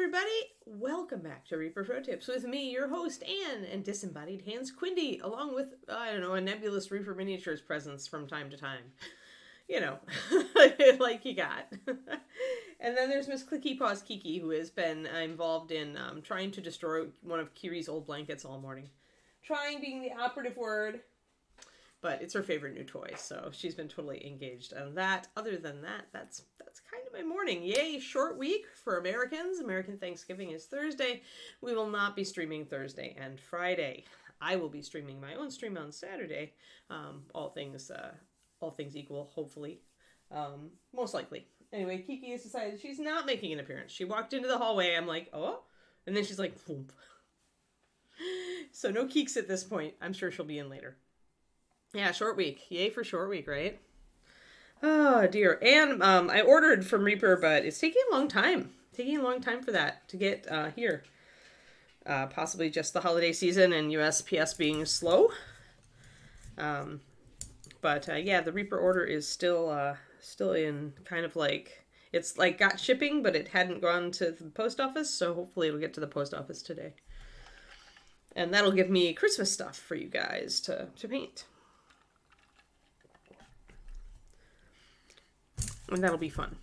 everybody. Welcome back to Reaper Pro Tips with me, your host, Anne, and disembodied Hans Quindy, along with, a nebulous Reaper Miniatures presence from time to time. You know, like you got. And then there's Miss Clicky Paws Kiki, who has been involved in trying to destroy one of Kiri's old blankets all morning. Trying being the operative word, but it's her favorite new toy, so she's been totally engaged on that. Other than that, that's kind of my morning. Yay, short week for Americans. American Thanksgiving is Thursday. We will not be streaming Thursday and Friday. I will be streaming my own stream on Saturday. All things equal, hopefully. Most likely. Anyway, Kiki has decided she's not making an appearance. She walked into the hallway. I'm like, oh? And then she's like, whoop. So no Keeks at this point. I'm sure she'll be in later. Yeah, short week. Yay for short week, right? Oh, dear. And I ordered from Reaper, but it's taking a long time. Taking a long time for that to get here. Possibly just the holiday season and USPS being slow. But yeah, the Reaper order is still in kind of like, it's like got shipping, but it hadn't gone to the post office. So hopefully it'll get to the post office today. And that'll give me Christmas stuff for you guys to paint. And that'll be fun.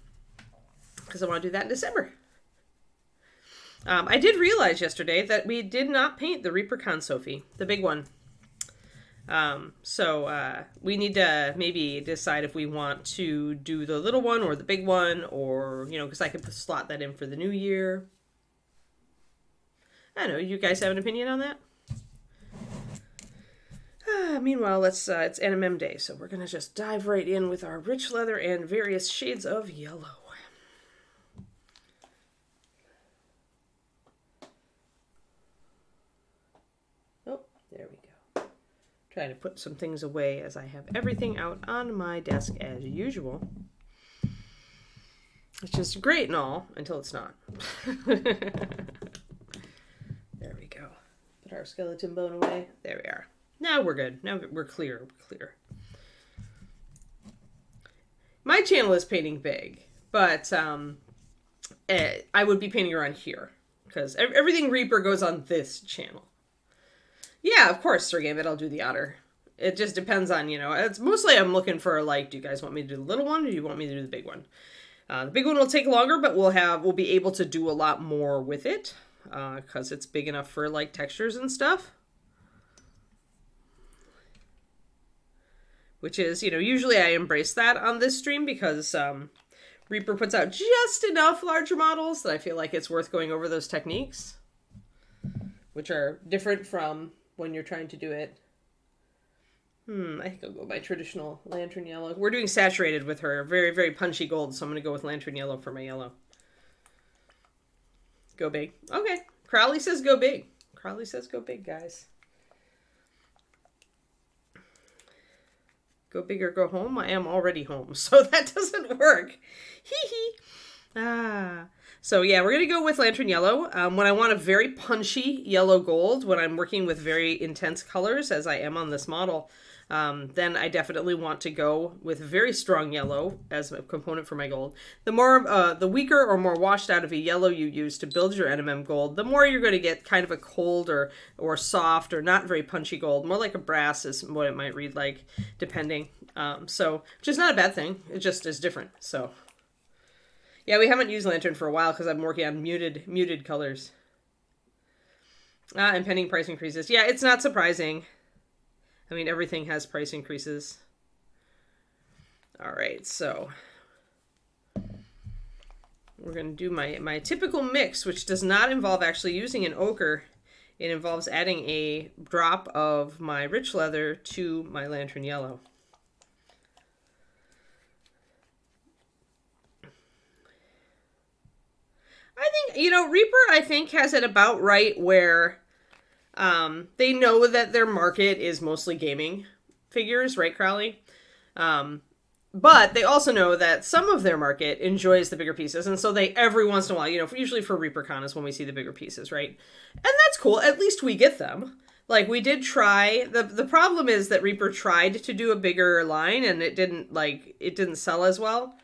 Because I want to do that in December. I did realize yesterday that we did not paint the ReaperCon Sophie, the big one. So we need to maybe decide if we want to do the little one or the big one, or, because I could slot that in for the new year. I don't know, you guys have an opinion on that? Meanwhile, it's NMM day, so we're going to just dive right in with our rich leather and various shades of yellow. Oh, there we go. Trying to put some things away as I have everything out on my desk as usual. It's just great and all, until it's not. There we go. Put our skeleton bone away. There we are. Now we're good. Now we're clear. My channel is painting big, but I would be painting around here because everything Reaper goes on this channel. Yeah, of course, Sir Gambit, I'll do the otter. It just depends on, it's mostly I'm looking for, like, do you guys want me to do the little one or do you want me to do the big one? The big one will take longer, but we'll be able to do a lot more with it because it's big enough for, like, textures and stuff. Which is, usually I embrace that on this stream because Reaper puts out just enough larger models that I feel like it's worth going over those techniques. Which are different from when you're trying to do it. I think I'll go by traditional lantern yellow. We're doing saturated with her. Very, very punchy gold, so I'm going to go with lantern yellow for my yellow. Go big. Okay. Crowley says go big. Crowley says go big, guys. Go big or go home? I am already home, so that doesn't work. Hee hee. So yeah, we're going to go with lantern yellow. When I want a very punchy yellow gold, when I'm working with very intense colors, as I am on this model, then I definitely want to go with very strong yellow as a component for my gold. The weaker or more washed out of a yellow you use to build your NMM gold, the more you're going to get kind of a cold or soft or not very punchy gold. More like a brass is what it might read like, depending. Which is not a bad thing. It just is different. So, yeah, we haven't used lantern for a while because I'm working on muted colors. And pending price increases. Yeah, it's not surprising. I mean, everything has price increases. All right, so we're going to do my typical mix, which does not involve actually using an ochre. It involves adding a drop of my rich leather to my lantern yellow. I think, Reaper, has it about right where they know that their market is mostly gaming figures, right, Crowley? But they also know that some of their market enjoys the bigger pieces, and so they, every once in a while, usually for ReaperCon is when we see the bigger pieces, right? And that's cool. At least we get them. Like, we did try, the problem is that Reaper tried to do a bigger line, and it didn't sell as well.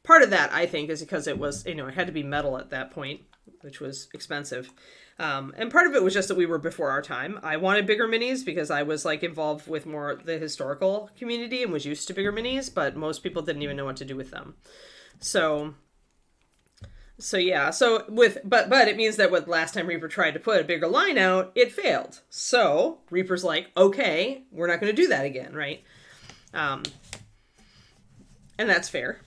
part of that, I think, is because it was, it had to be metal at that point, which was expensive. And part of it was just that we were before our time. I wanted bigger minis because I was like involved with more the historical community and was used to bigger minis, but most people didn't even know what to do with them. So yeah, but it means that what last time Reaper tried to put a bigger line out, it failed. So Reaper's like, okay, we're not going to do that again, right? And that's fair.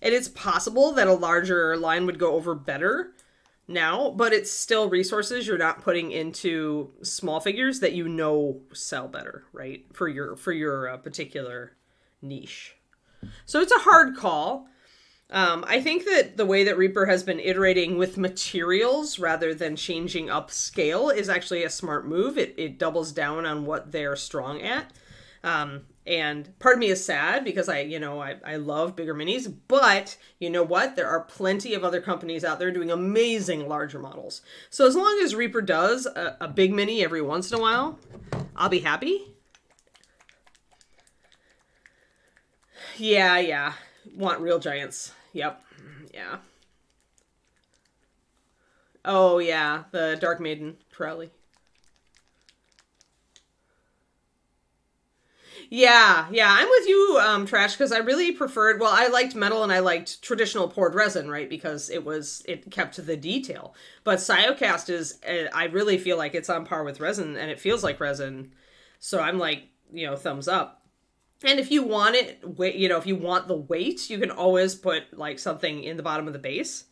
And it's possible that a larger line would go over better now, but it's still resources you're not putting into small figures that sell better, right? For your particular niche. So it's a hard call. I think that the way that Reaper has been iterating with materials rather than changing up scale is actually a smart move. It doubles down on what they're strong at. And part of me is sad because I love bigger minis, but you know what? There are plenty of other companies out there doing amazing larger models. So as long as Reaper does a big mini every once in a while, I'll be happy. Yeah. Want real giants. Yep. Yeah. Oh, yeah. The Dark Maiden trolley. Yeah, I'm with you, Trash, because I really preferred, well, I liked metal and I liked traditional poured resin, right, because it kept the detail. But Siocast is, I really feel like it's on par with resin, and it feels like resin, so I'm like, thumbs up. And if you want it, if you want the weight, you can always put, like, something in the bottom of the base,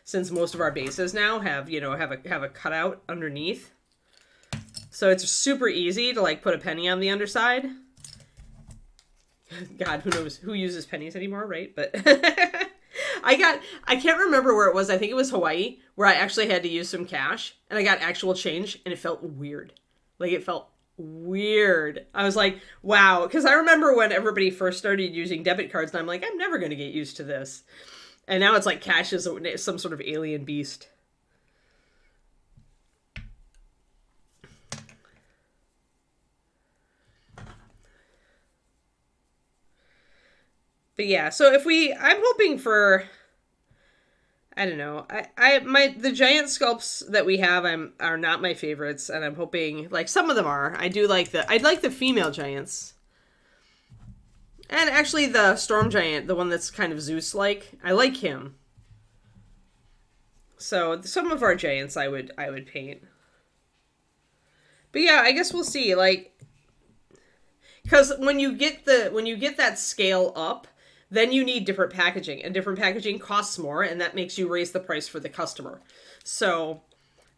since most of our bases now have a cutout underneath. So it's super easy to, like, put a penny on the underside. God, who knows who uses pennies anymore, right? But I can't remember where it was. I think it was Hawaii, where I actually had to use some cash, and I got actual change, and it felt weird. Like, it felt weird. I was like, wow. Because I remember when everybody first started using debit cards, and I'm like, I'm never going to get used to this. And now it's like cash is some sort of alien beast. But yeah, so I'm hoping for, I don't know, the giant sculpts that we have are not my favorites, and I'm hoping, like, some of them are. I'd like the female giants. And actually the storm giant, the one that's kind of Zeus-like, I like him. So some of our giants I would paint. But yeah, I guess we'll see, like, because when you get that scale up, then you need different packaging, and different packaging costs more, and that makes you raise the price for the customer. So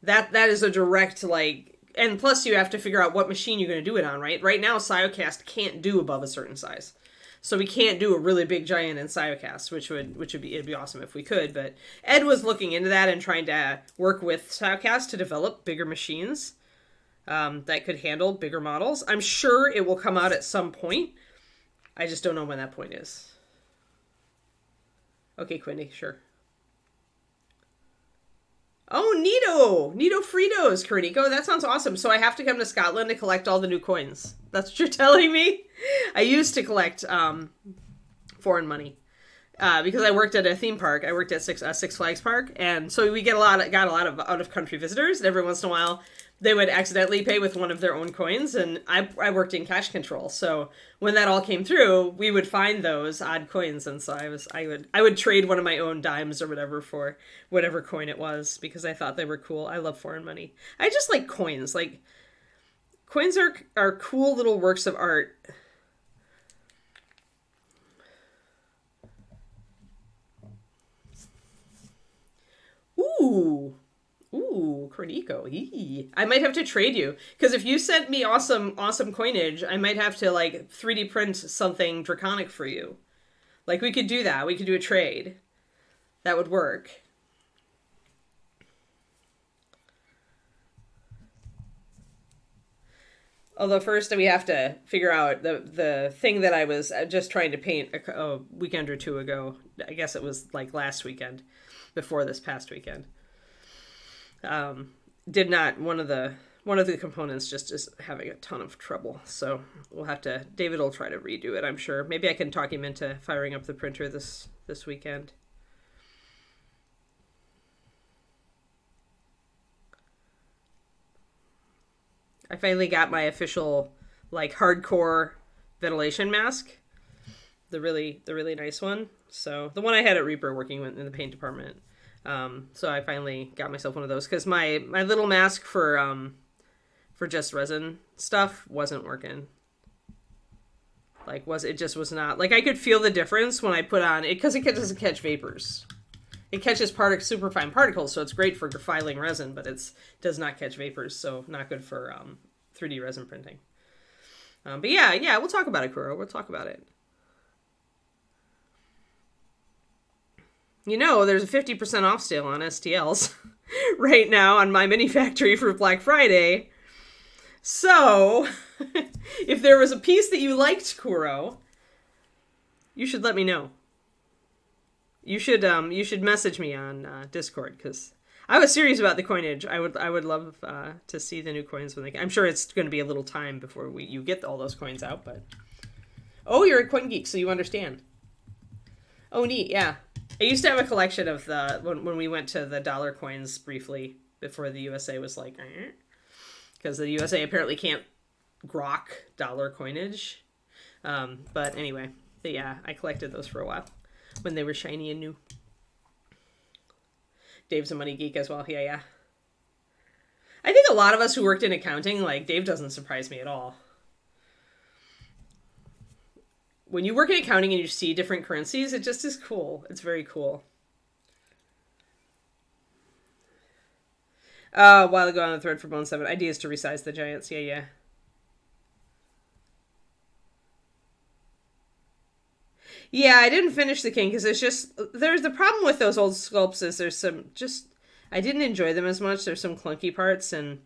that is a direct, like, and plus you have to figure out what machine you're going to do it on, right? Right now, Siocast can't do above a certain size. So we can't do a really big giant in Siocast, it'd be awesome if we could, but Ed was looking into that and trying to work with Siocast to develop bigger machines that could handle bigger models. I'm sure it will come out at some point. I just don't know when that point is. Okay, Quindy, sure. Oh, Neato Fritos, Kuriko. That sounds awesome. So I have to come to Scotland to collect all the new coins. That's what you're telling me? I used to collect foreign money because I worked at a theme park. I worked at Six Flags Park, and so we got a lot of out of country visitors. And every once in a while, they would accidentally pay with one of their own coins, and I worked in cash control. So when that all came through, we would find those odd coins, and so I would trade one of my own dimes or whatever for whatever coin it was because I thought they were cool. I love foreign money. I just like coins. Like, coins are cool little works of art. Ooh, Cornico. I might have to trade you. Because if you sent me awesome coinage, I might have to, like, 3D print something draconic for you. Like, we could do that. We could do a trade. That would work. Although first we have to figure out the thing that I was just trying to paint a weekend or two ago. I guess it was, like, last weekend. Before this past weekend. One of one of the components just is having a ton of trouble. So David will try to redo it, I'm sure. Maybe I can talk him into firing up the printer this weekend. I finally got my official, like, hardcore ventilation mask. The really nice one. So the one I had at Reaper working in the paint department. So I finally got myself one of those because my little mask for just resin stuff wasn't working. Like, it just was not, like, I could feel the difference when I put on it because it doesn't catch vapors. It catches superfine particles, so it's great for filing resin, but it does not catch vapors, so not good for 3D resin printing. But yeah, we'll talk about it, Kuro. We'll talk about it. You know, there's a 50% off sale on STLs right now on my mini factory for Black Friday. So, if there was a piece that you liked, Kuro, you should let me know. You should message me on Discord, because I was serious about the coinage. I would love to see the new coins when I'm sure it's going to be a little time before you get all those coins out, but... Oh, you're a coin geek, so you understand. Oh, neat, yeah. I used to have a collection of when we went to the dollar coins briefly before the USA was like, because the USA apparently can't grok dollar coinage. But anyway, yeah, I collected those for a while when they were shiny and new. Dave's a money geek as well. Yeah. I think a lot of us who worked in accounting, like, Dave doesn't surprise me at all. When you work in accounting and you see different currencies, it just is cool. It's very cool. A while ago on the thread for Bone 7, ideas to resize the giants. Yeah. Yeah, I didn't finish the king because there's the problem with those old sculpts is I didn't enjoy them as much. There's some clunky parts, and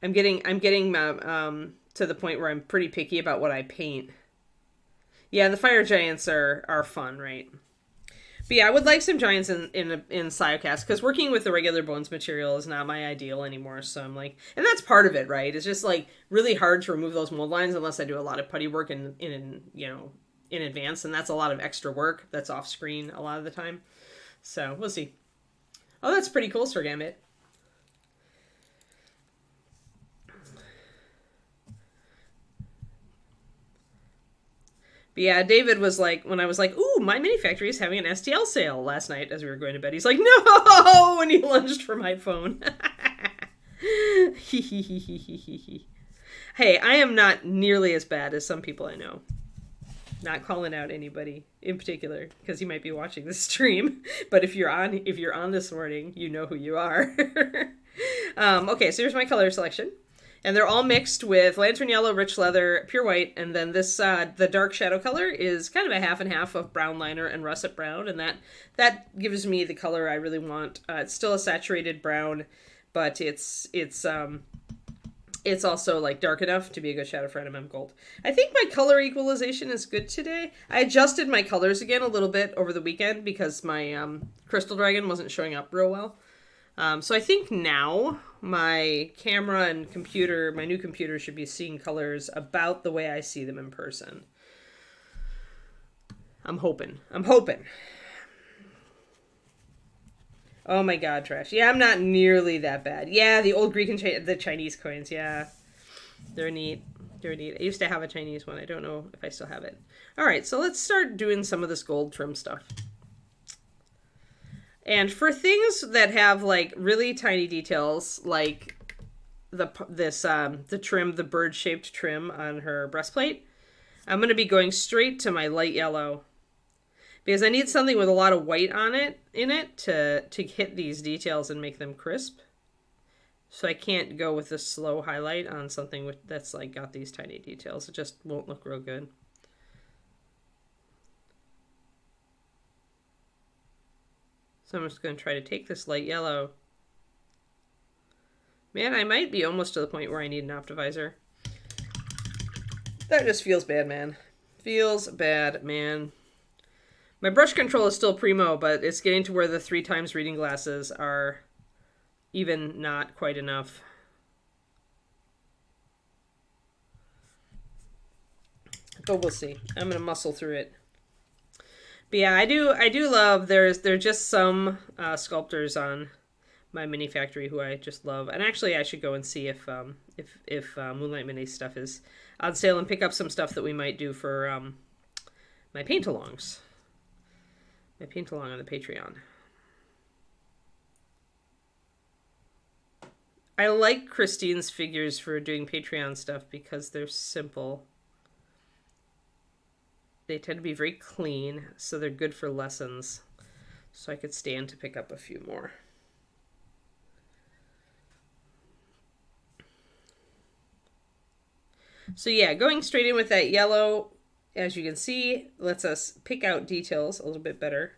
I'm getting to the point where I'm pretty picky about what I paint. Yeah, the fire giants are fun, right? But yeah, I would like some giants in Cyocast, because working with the regular bones material is not my ideal anymore. So I'm like, and that's part of it, right? It's just like really hard to remove those mold lines unless I do a lot of putty work in advance, and that's a lot of extra work that's off screen a lot of the time. So we'll see. Oh, that's pretty cool, Sir Gambit. But yeah, David was like, when I was like, ooh, my mini factory is having an STL sale last night as we were going to bed. He's like, no! And he lunged for my phone. Hey, I am not nearly as bad as some people I know. Not calling out anybody in particular, because you might be watching this stream. But if you're on this morning, you know who you are. Okay, so here's my color selection. And they're all mixed with lantern yellow, rich leather, pure white, and then this, the dark shadow color is kind of a half and half of brown liner and russet brown, and that gives me the color I really want. It's still a saturated brown, but it's also like dark enough to be a good shadow for NMM Gold. I think my color equalization is good today. I adjusted my colors again a little bit over the weekend because my Crystal Dragon wasn't showing up real well. So I think now my camera and computer, my new computer, should be seeing colors about the way I see them in person. I'm hoping. Oh my god, trash. Yeah, I'm not nearly that bad. Yeah, the old Greek and the Chinese coins, yeah. They're neat. I used to have a Chinese one. I don't know if I still have it. Alright, so let's start doing some of this gold trim stuff. And for things that have like really tiny details, like the trim, the bird-shaped trim on her breastplate, I'm going to be going straight to my light yellow, because I need something with a lot of white in it to hit these details and make them crisp. So I can't go with a slow highlight on something that's like got these tiny details. It just won't look real good. So I'm just going to try to take this light yellow. Man, I might be almost to the point where I need an optivisor. That just feels bad, man. Feels bad, man. My brush control is still primo, but it's getting to where the 3x reading glasses are even not quite enough. but we'll see. I'm gonna muscle through it. But yeah, I do love. There are just some sculptors on my mini factory who I just love, and actually I should go and see if Moonlight Mini stuff is on sale and pick up some stuff that we might do for my paint-alongs. My paint-along on the Patreon. I like Christine's figures for doing Patreon stuff because they're simple. They tend to be very clean, so they're good for lessons. So I could stand to pick up a few more. So yeah, going straight in with that yellow, as you can see, lets us pick out details a little bit better.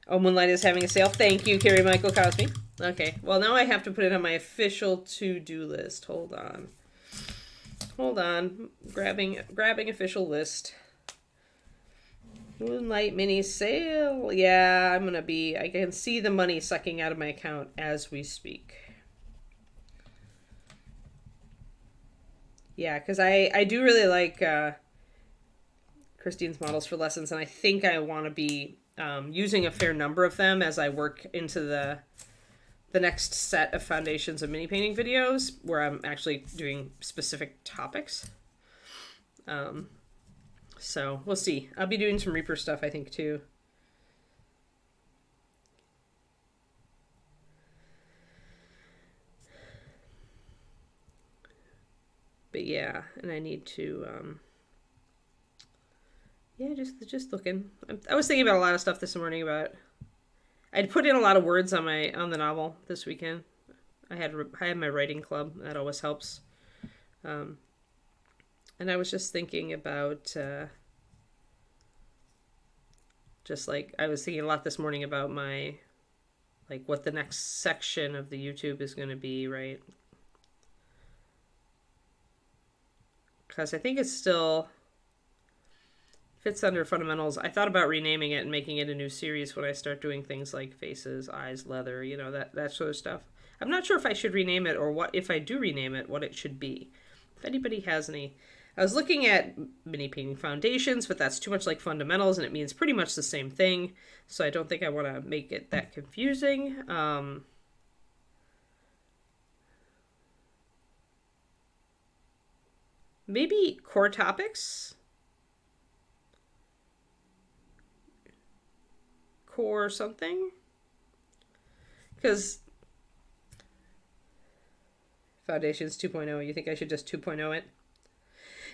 Oh, Moonlight is having a sale. Thank you, Carrie Michael Cosme. Okay, well now I have to put it on my official to-do list. Hold on. Hold on. Grabbing official list. Moonlight Mini sale. Yeah, I can see the money sucking out of my account as we speak. Yeah, because I do really like Christine's models for lessons, and I think I want to be using a fair number of them as I work into the next set of Foundations of Mini Painting videos, where I'm actually doing specific topics. So we'll see. I'll be doing some Reaper stuff, I think, too. But yeah, and I need to, yeah, just looking. I was thinking about a lot of stuff this morning about, I'd put in a lot of words on the novel this weekend. I had my writing club. That always helps. And I was just thinking about, I was thinking a lot this morning about what the next section of the YouTube is going to be, right? Because I think it still fits under fundamentals. I thought about renaming it and making it a new series when I start doing things like faces, eyes, leather, that sort of stuff. I'm not sure if I should rename it, or what, if I do rename it, what it should be. If anybody has any. I was looking at mini painting foundations, but that's too much like fundamentals, and it means pretty much the same thing. So I don't think I want to make it that confusing. Maybe core topics? Core something? Because Foundations 2.0, you think I should just 2.0 it?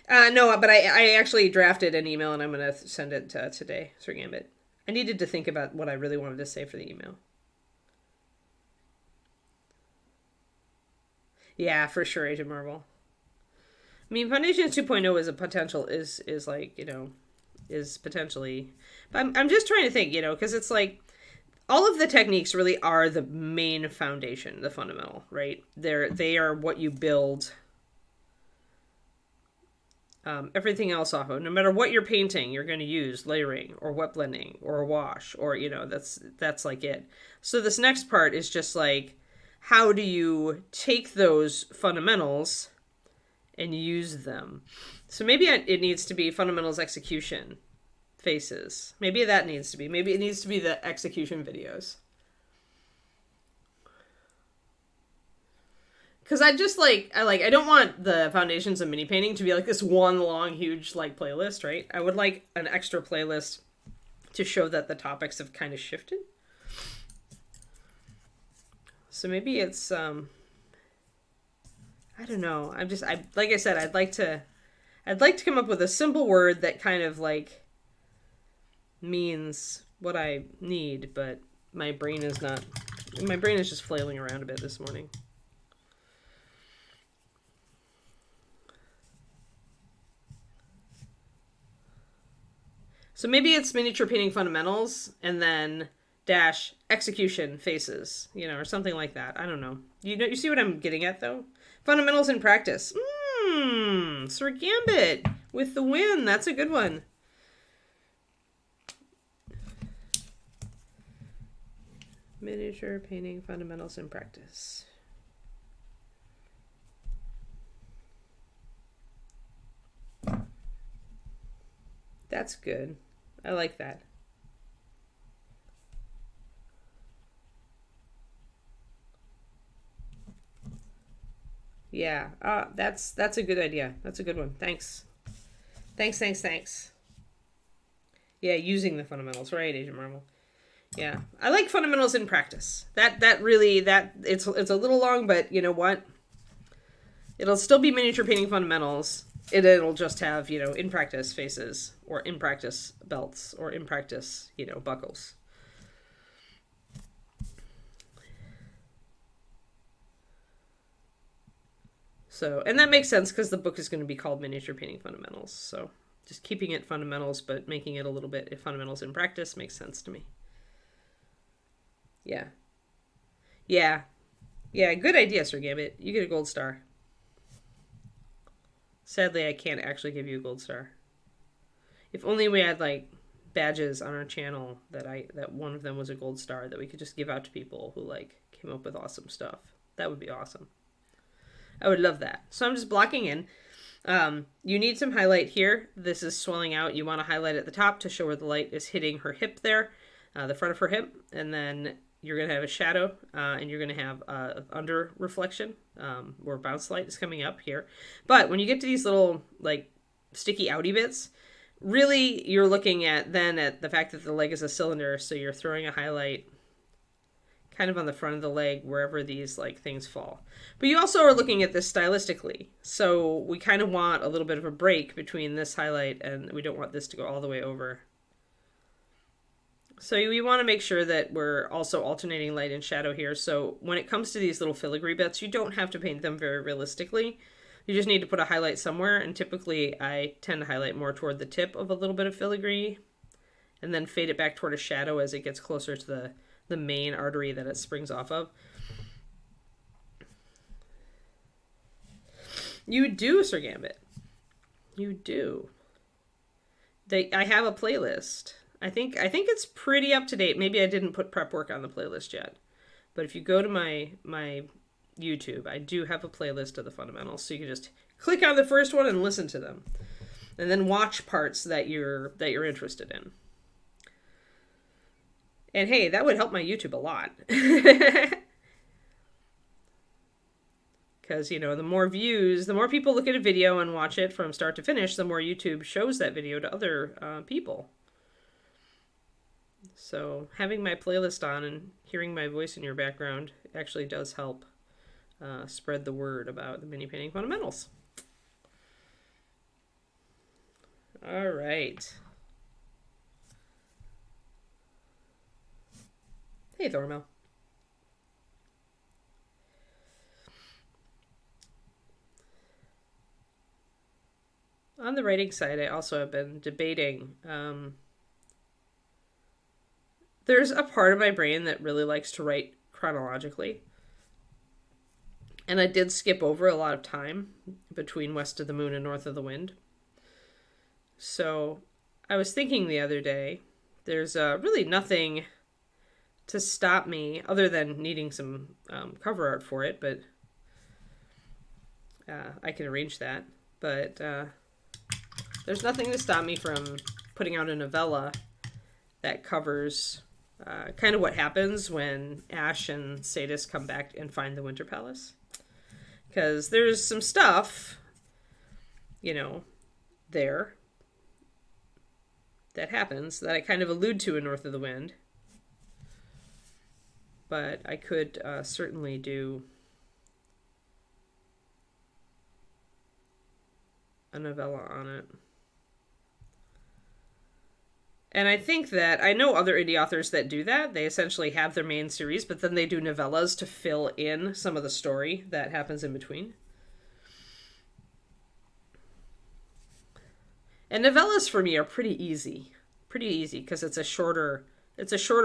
No, but I actually drafted an email and I'm going to send it today, Sir Gambit. I needed to think about what I really wanted to say for the email. Yeah, for sure, Agent Marvel. I mean, Foundations 2.0 is a potential, is potentially, but I'm just trying to think, because it's like, all of the techniques really are the main foundation, the fundamental, right? They are what you build everything else off of. No matter what you're painting, you're going to use layering or wet blending or a wash, or, that's like it. So this next part is just like, how do you take those fundamentals and use them? So maybe it needs to be fundamentals, execution, faces. Maybe it needs to be the execution videos. Because I don't want the Foundations of Mini Painting to be like this one long, huge, playlist, right? I would like an extra playlist to show that the topics have kind of shifted. So maybe it's, I don't know. Like I said, I'd like to come up with a simple word that kind of means what I need, but my brain is just flailing around a bit this morning. So maybe it's miniature painting fundamentals and then dash execution faces, or something like that. I don't know. You see what I'm getting at, though? Fundamentals in practice. Sir Gambit with the win. That's a good one. Miniature painting fundamentals in practice. That's good. I like that. Yeah, that's a good idea. That's a good one. Thanks. Thanks, thanks, thanks. Yeah, using the fundamentals, right, Agent Marvel? Yeah, I like fundamentals in practice. That really it's a little long, but you know what? It'll still be miniature painting fundamentals. It'll just have in practice faces or in practice belts or in practice buckles. So, and that makes sense because the book is going to be called Miniature Painting Fundamentals. So, just keeping it fundamentals, but making it a little bit fundamentals in practice makes sense to me. Yeah. Yeah. Yeah, good idea, Sir Gambit. You get a gold star. Sadly, I can't actually give you a gold star. If only we had like badges on our channel that one of them was a gold star that we could just give out to people who like came up with awesome stuff. That would be awesome. I would love that. So I'm just blocking in. You need some highlight here. This is swelling out. You want to highlight at the top to show where the light is hitting her hip there, the front of her hip. And then you're going to have a shadow and you're going to have under reflection where bounce light is coming up here. But when you get to these little like sticky outy bits, really you're looking at the fact that the leg is a cylinder. So you're throwing a highlight kind of on the front of the leg wherever these like things fall. But you also are looking at this stylistically. So we kind of want a little bit of a break between this highlight and we don't want this to go all the way over. So we want to make sure that we're also alternating light and shadow here. So when it comes to these little filigree bits, you don't have to paint them very realistically. You just need to put a highlight somewhere. And typically I tend to highlight more toward the tip of a little bit of filigree and then fade it back toward a shadow as it gets closer to the main artery that it springs off of. You do, Sir Gambit. You do. I have a playlist. I think it's pretty up to date. Maybe I didn't put prep work on the playlist yet. But if you go to my YouTube, I do have a playlist of the fundamentals. So you can just click on the first one and listen to them. And then watch parts that you're interested in. And hey, that would help my YouTube a lot. Because, the more views, the more people look at a video and watch it from start to finish, the more YouTube shows that video to other people. So having my playlist on and hearing my voice in your background actually does help spread the word about the mini painting fundamentals. All right. Hey, Thormel. On the writing side, I also have been debating. There's a part of my brain that really likes to write chronologically. And I did skip over a lot of time between West of the Moon and North of the Wind. So I was thinking the other day, there's really nothing to stop me other than needing some cover art for it, but I can arrange that. But there's nothing to stop me from putting out a novella that covers kind of what happens when Ash and Sadis come back and find the Winter Palace. Because there's some stuff, there that happens that I kind of allude to in North of the Wind. But I could certainly do a novella on it. And I think that I know other indie authors that do that. They essentially have their main series, but then they do novellas to fill in some of the story that happens in between. And novellas for me are pretty easy because it's a shorter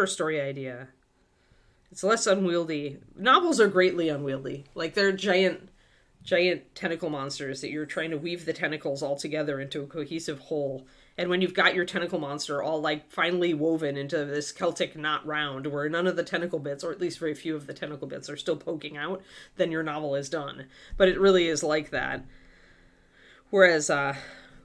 story idea. It's less unwieldy. Novels are greatly unwieldy. Like they're giant tentacle monsters that you're trying to weave the tentacles all together into a cohesive whole. And when you've got your tentacle monster all like finely woven into this Celtic knot round where none of the tentacle bits, or at least very few of the tentacle bits, are still poking out, then your novel is done. But it really is like that. Whereas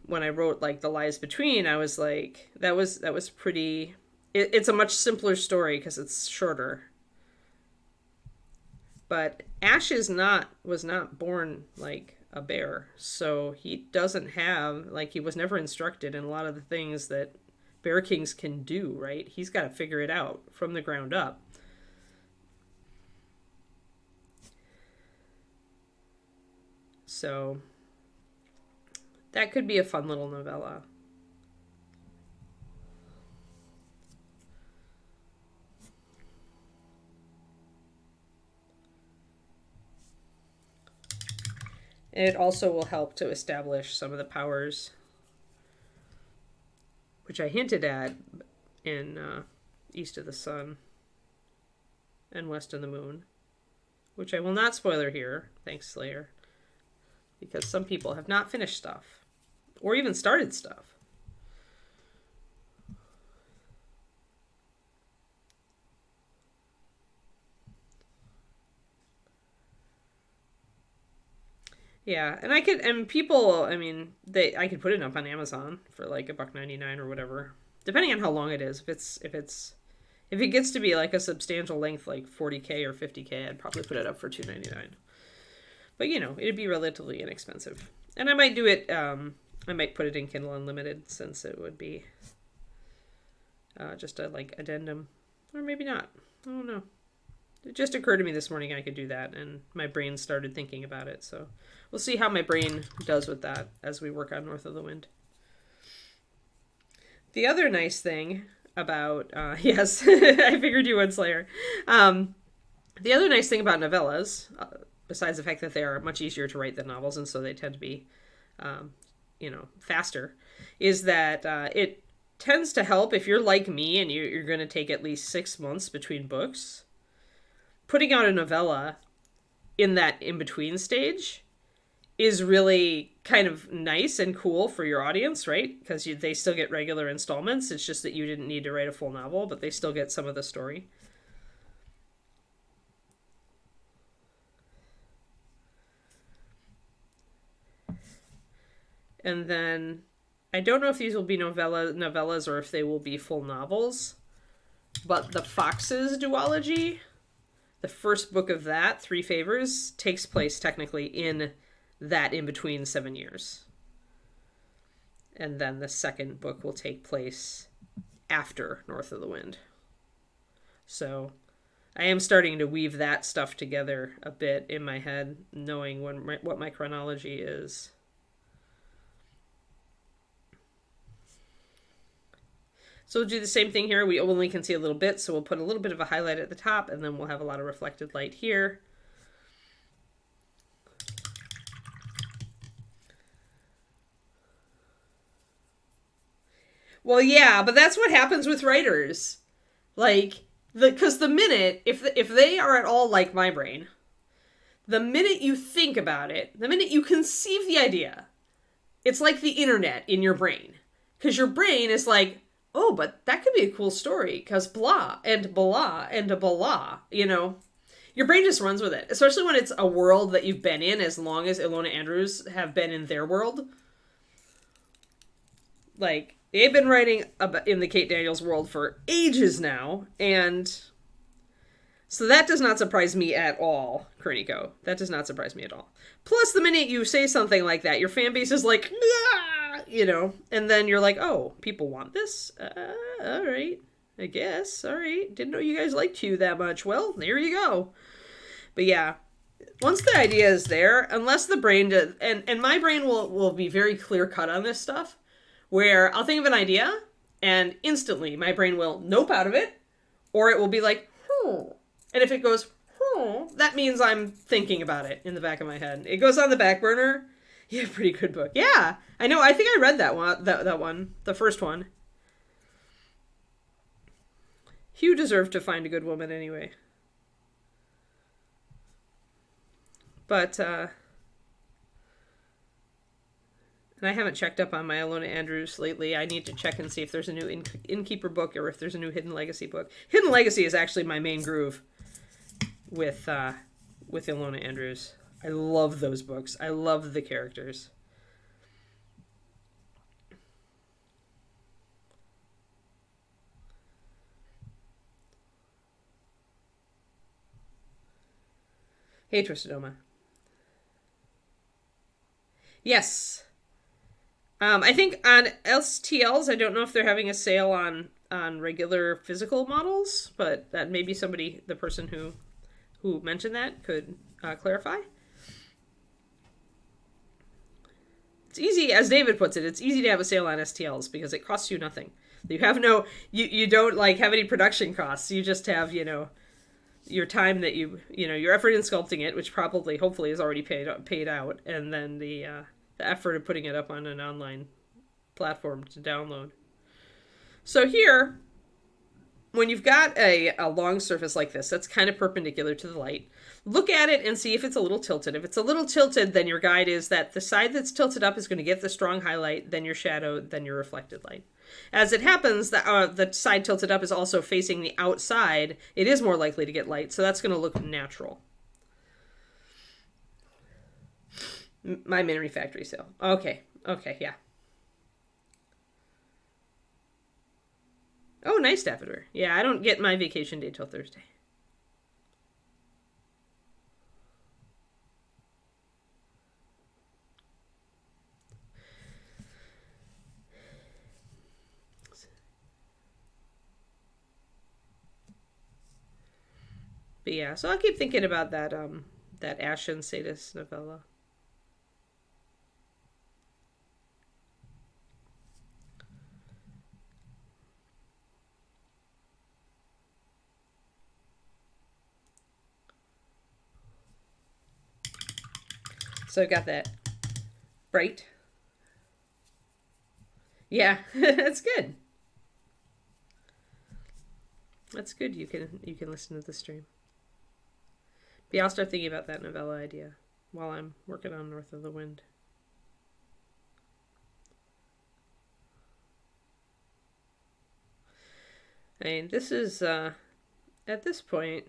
when I wrote like The Lies Between, I was like, that was pretty. It's a much simpler story because it's shorter. But Ash was not born like a bear, so he doesn't have, like, he was never instructed in a lot of the things that Bear Kings can do, right? He's got to figure it out from the ground up. So that could be a fun little novella. It also will help to establish some of the powers, which I hinted at in East of the Sun and West of the Moon, which I will not spoiler here, thanks Slayer, because some people have not finished stuff or even started stuff. Yeah, and I could put it up on Amazon for like $1.99 or whatever, depending on how long it is. If it gets to be like a substantial length, like 40K or 50K, I'd probably put it up for $2.99. But it'd be relatively inexpensive, and I might do it. I might put it in Kindle Unlimited since it would be just a like addendum, or maybe not. I don't know. It just occurred to me this morning I could do that, and my brain started thinking about it. So we'll see how my brain does with that as we work on North of the Wind. The other nice thing about, yes, I figured you would, Slayer. The other nice thing about novellas, besides the fact that they are much easier to write than novels, and so they tend to be, faster, is that it tends to help if you're like me and you're going to take at least 6 months between books. Putting out a novella in that in-between stage is really kind of nice and cool for your audience, right? Because they still get regular installments. It's just that you didn't need to write a full novel, but they still get some of the story. And then I don't know if these will be novellas or if they will be full novels, but the Foxes duology, the first book of that, Three Favors, takes place technically in that in between 7 years. And then the second book will take place after North of the Wind. So I am starting to weave that stuff together a bit in my head, knowing what my chronology is. So we'll do the same thing here. We only can see a little bit, so we'll put a little bit of a highlight at the top, and then we'll have a lot of reflected light here. Well, yeah, but that's what happens with writers. Like, because the minute, if they are at all like my brain, the minute you think about it, the minute you conceive the idea, it's like the internet in your brain. Because your brain is like, oh, but that could be a cool story, because blah, and blah, and blah, Your brain just runs with it, especially when it's a world that you've been in as long as Ilona Andrews have been in their world. Like, they've been writing in the Kate Daniels world for ages now, and so that does not surprise me at all, Kerniko. That does not surprise me at all. Plus, the minute you say something like that, your fan base is like, and then you're like, oh, people want this? All right, I guess. All right, didn't know you guys liked Pugh that much. Well, there you go. But yeah, once the idea is there, unless the brain does, and my brain will be very clear cut on this stuff, where I'll think of an idea, and instantly my brain will nope out of it, or it will be like, and if it goes, that means I'm thinking about it in the back of my head. It goes on the back burner. Yeah, pretty good book. Yeah, I know. I think I read that one. That one, the first one. Hugh deserved to find a good woman anyway. But and I haven't checked up on my Ilona Andrews lately. I need to check and see if there's a new Innkeeper book or if there's a new Hidden Legacy book. Hidden Legacy is actually my main groove with Ilona Andrews. I love those books. I love the characters. Hey, Tristodoma. Yes. I think on STLs, I don't know if they're having a sale on regular physical models, but that maybe somebody, the person who mentioned that, could clarify. It's easy, as David puts it, it's easy to have a sale on STLs because it costs you nothing. You have no, you don't like have any production costs. You just have, your time that your effort in sculpting it, which probably, hopefully, is already paid out, and then the effort of putting it up on an online platform to download. So here, when you've got a long surface like this that's kind of perpendicular to the light, look at it and see if it's a little tilted. If it's a little tilted, then your guide is that the side that's tilted up is going to get the strong highlight, then your shadow, then your reflected light. As it happens, the side tilted up is also facing the outside. It is more likely to get light, so that's going to look natural. My mini factory sale. Okay, yeah. Oh, nice, Daffodil. Yeah, I don't get my vacation day till Thursday. But yeah, so I'll keep thinking about that Ashen Sadist novella. So I got that bright. Yeah, that's good. That's good. You can listen to the stream. But yeah, I'll start thinking about that novella idea while I'm working on North of the Wind. I mean, this is at this point,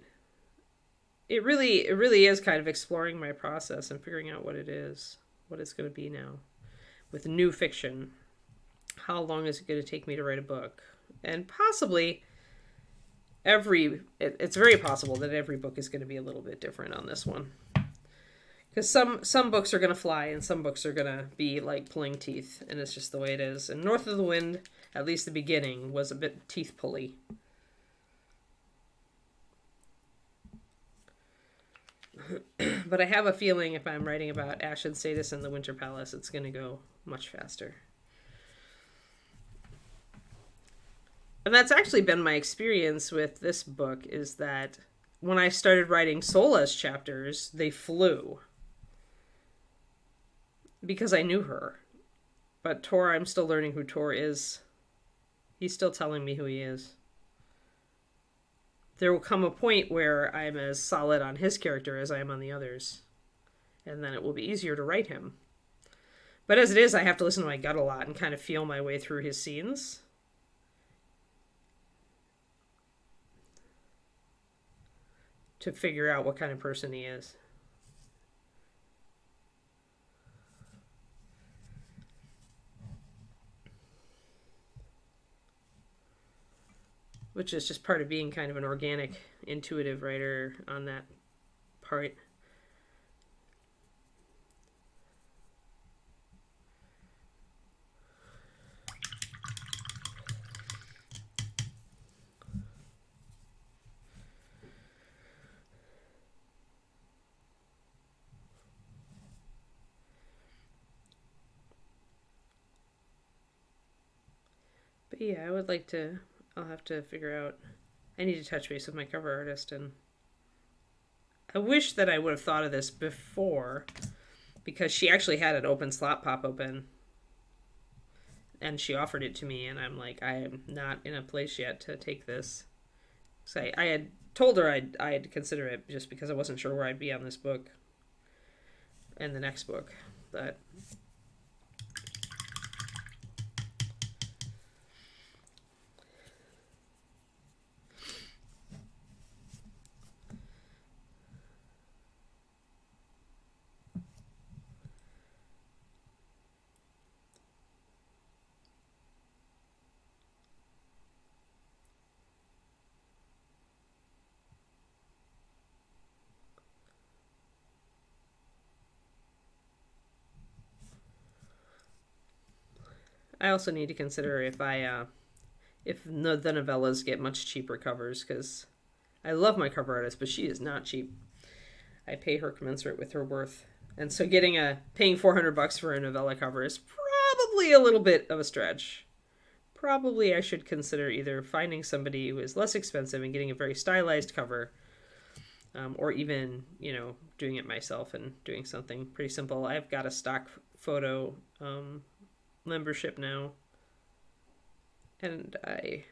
it really is kind of exploring my process and figuring out what it's going to be now with new fiction. How long is it going to take me to write a book? And possibly it's very possible that every book is going to be a little bit different on this one. Because some books are going to fly and some books are going to be like pulling teeth, and it's just the way it is. And North of the Wind, at least the beginning, was a bit teeth pulley. But I have a feeling if I'm writing about Ashen Sadist and the Winter Palace, it's going to go much faster. And that's actually been my experience with this book, is that when I started writing Sola's chapters, they flew. Because I knew her. But Tor, I'm still learning who Tor is. He's still telling me who he is. There will come a point where I'm as solid on his character as I am on the others. And then it will be easier to write him. But as it is, I have to listen to my gut a lot and kind of feel my way through his scenes. To figure out what kind of person he is. Which is just part of being kind of an organic, intuitive writer on that part. But yeah, I would like to... I'll have to figure out... I need to touch base with my cover artist, and I wish that I would have thought of this before, because she actually had an open slot pop open, and she offered it to me, and I'm like, I am not in a place yet to take this. So I had told her I'd consider it just because I wasn't sure where I'd be on this book and the next book, but... I also need to consider if the novellas get much cheaper covers, because I love my cover artist, but she is not cheap. I pay her commensurate with her worth. And so paying $400 for a novella cover is probably a little bit of a stretch. Probably I should consider either finding somebody who is less expensive and getting a very stylized cover, or even, doing it myself and doing something pretty simple. I've got a stock photo membership now, and I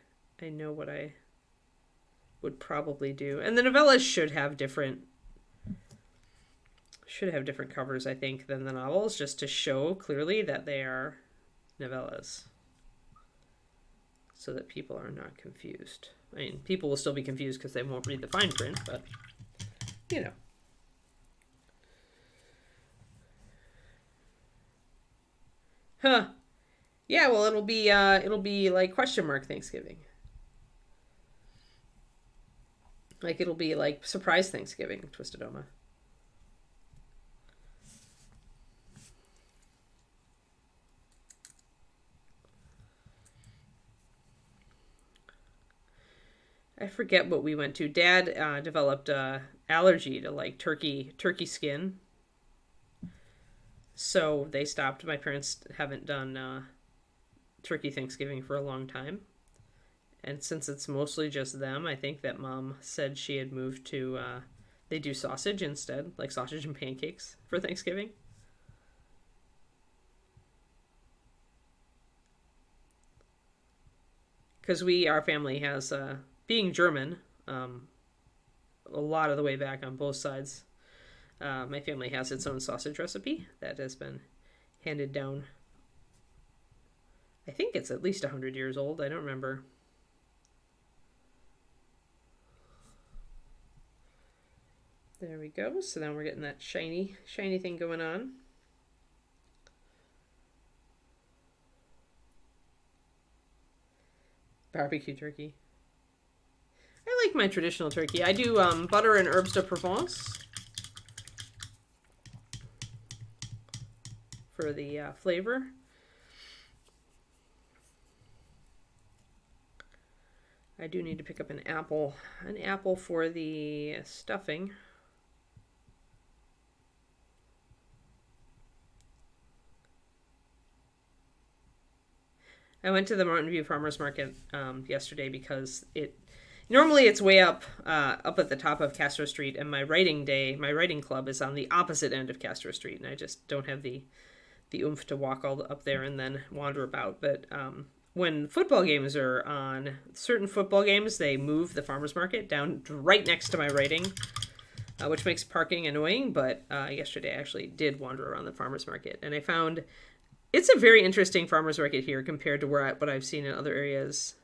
know what I would probably do. And the novellas should have different covers, I think, than the novels, just to show clearly that they are novellas, so that people are not confused. I mean, people will still be confused because they won't read the fine print, but Huh. Yeah, well, it'll be like question mark Thanksgiving. Like, it'll be like surprise Thanksgiving, Twisted Oma. I forget what we went to. Dad developed a allergy to like turkey skin, so they stopped. My parents haven't done turkey Thanksgiving for a long time, and since it's mostly just them, I think that Mom said she had moved to they do sausage instead, like sausage and pancakes for Thanksgiving. Because our family has being German, a lot of the way back on both sides. My family has its own sausage recipe that has been handed down. I think it's at least 100 years old. I don't remember. There we go. So now we're getting that shiny thing going on. Barbecue turkey. I like my traditional turkey. I do butter and herbes de Provence for the flavor. I do need to pick up an apple for the stuffing. I went to the Mountain View Farmers Market yesterday because normally it's way up at the top of Castro Street, and my writing club is on the opposite end of Castro Street, and I just don't have the oomph to walk all up there and then wander about. But when football games are on, certain football games, they move the farmers market down right next to my writing, which makes parking annoying. But yesterday I actually did wander around the farmers market, and I found it's a very interesting farmers market here compared to what I've seen in other areas.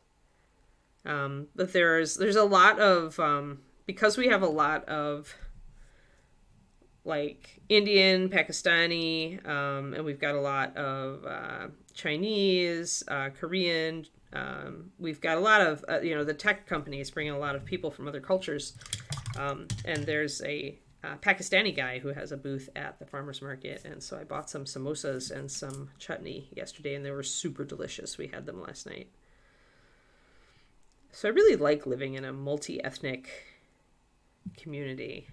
But there's a lot of because we have a lot of like Indian, Pakistani, and we've got a lot of Chinese, Korean. We've got a lot of the tech companies bringing a lot of people from other cultures, and there's a Pakistani guy who has a booth at the farmers market, and so I bought some samosas and some chutney yesterday, and they were super delicious. We had them last night. So I really like living in a multi-ethnic community.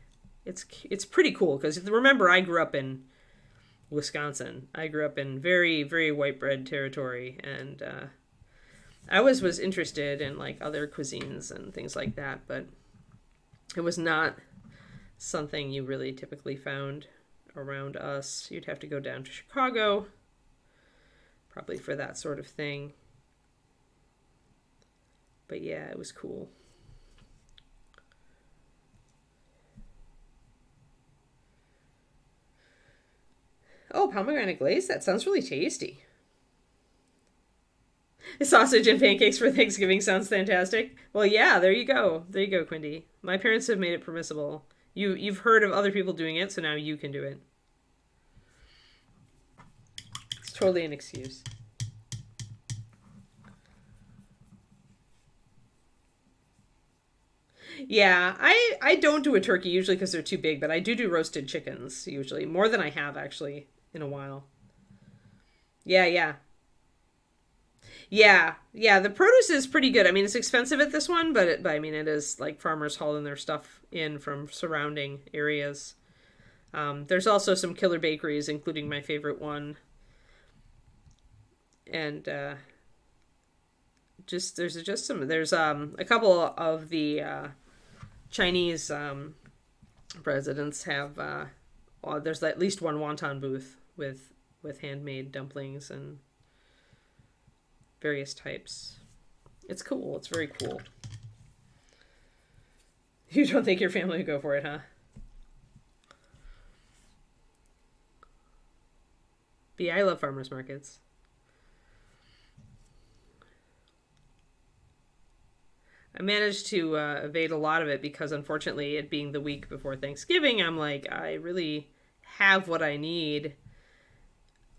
It's pretty cool because remember, I grew up in Wisconsin. I grew up in very, very white bread territory, and I was interested in like other cuisines and things like that, but it was not something you really typically found around us. You'd have to go down to Chicago probably for that sort of thing. But yeah, it was cool. Oh, pomegranate glaze? That sounds really tasty. Sausage and pancakes for Thanksgiving sounds fantastic. Well, yeah, there you go. There you go, Quindy. My parents have made it permissible. You've heard of other people doing it, so now you can do it. It's totally an excuse. Yeah, I don't do a turkey usually because they're too big, but I do roasted chickens usually. More than I have actually in a while. Yeah, yeah. Yeah, yeah, the produce is pretty good. I mean, it's expensive at this one, but I mean, it is like farmers hauling their stuff in from surrounding areas. There's also some killer bakeries, including my favorite one, and there's a couple of the Chinese residents have there's at least one wonton booth with handmade dumplings and various types. It's cool. It's very cool. You don't think your family would go for it, huh? But yeah, I love farmers markets. I managed to evade a lot of it because, unfortunately, it being the week before Thanksgiving, I'm like, I really have what I need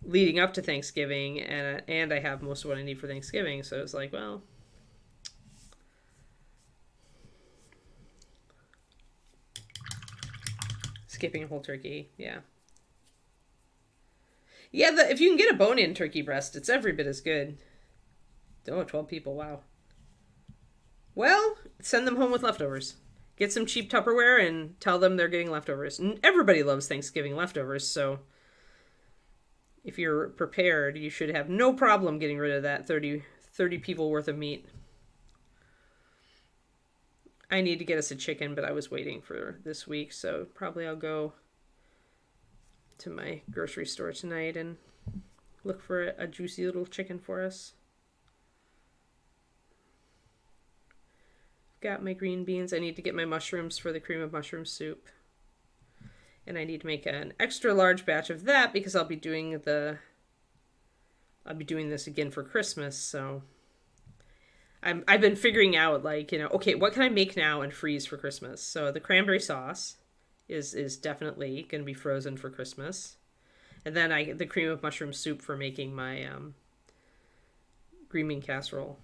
leading up to Thanksgiving, and I have most of what I need for Thanksgiving. So it's like, well, skipping a whole turkey, yeah. Yeah, if you can get a bone-in turkey breast, it's every bit as good. Oh, 12 people, wow. Well, send them home with leftovers. Get some cheap Tupperware and tell them they're getting leftovers. And everybody loves Thanksgiving leftovers, so if you're prepared, you should have no problem getting rid of that 30 people worth of meat. I need to get us a chicken, but I was waiting for this week, so probably I'll go to my grocery store tonight and look for a juicy little chicken for us. Got my green beans. I need to get my mushrooms for the cream of mushroom soup. And I need to make an extra large batch of that because I'll be doing this again for Christmas, so I've been figuring out, like, okay, what can I make now and freeze for Christmas? So the cranberry sauce is definitely going to be frozen for Christmas. And then I get the cream of mushroom soup for making my green bean casserole.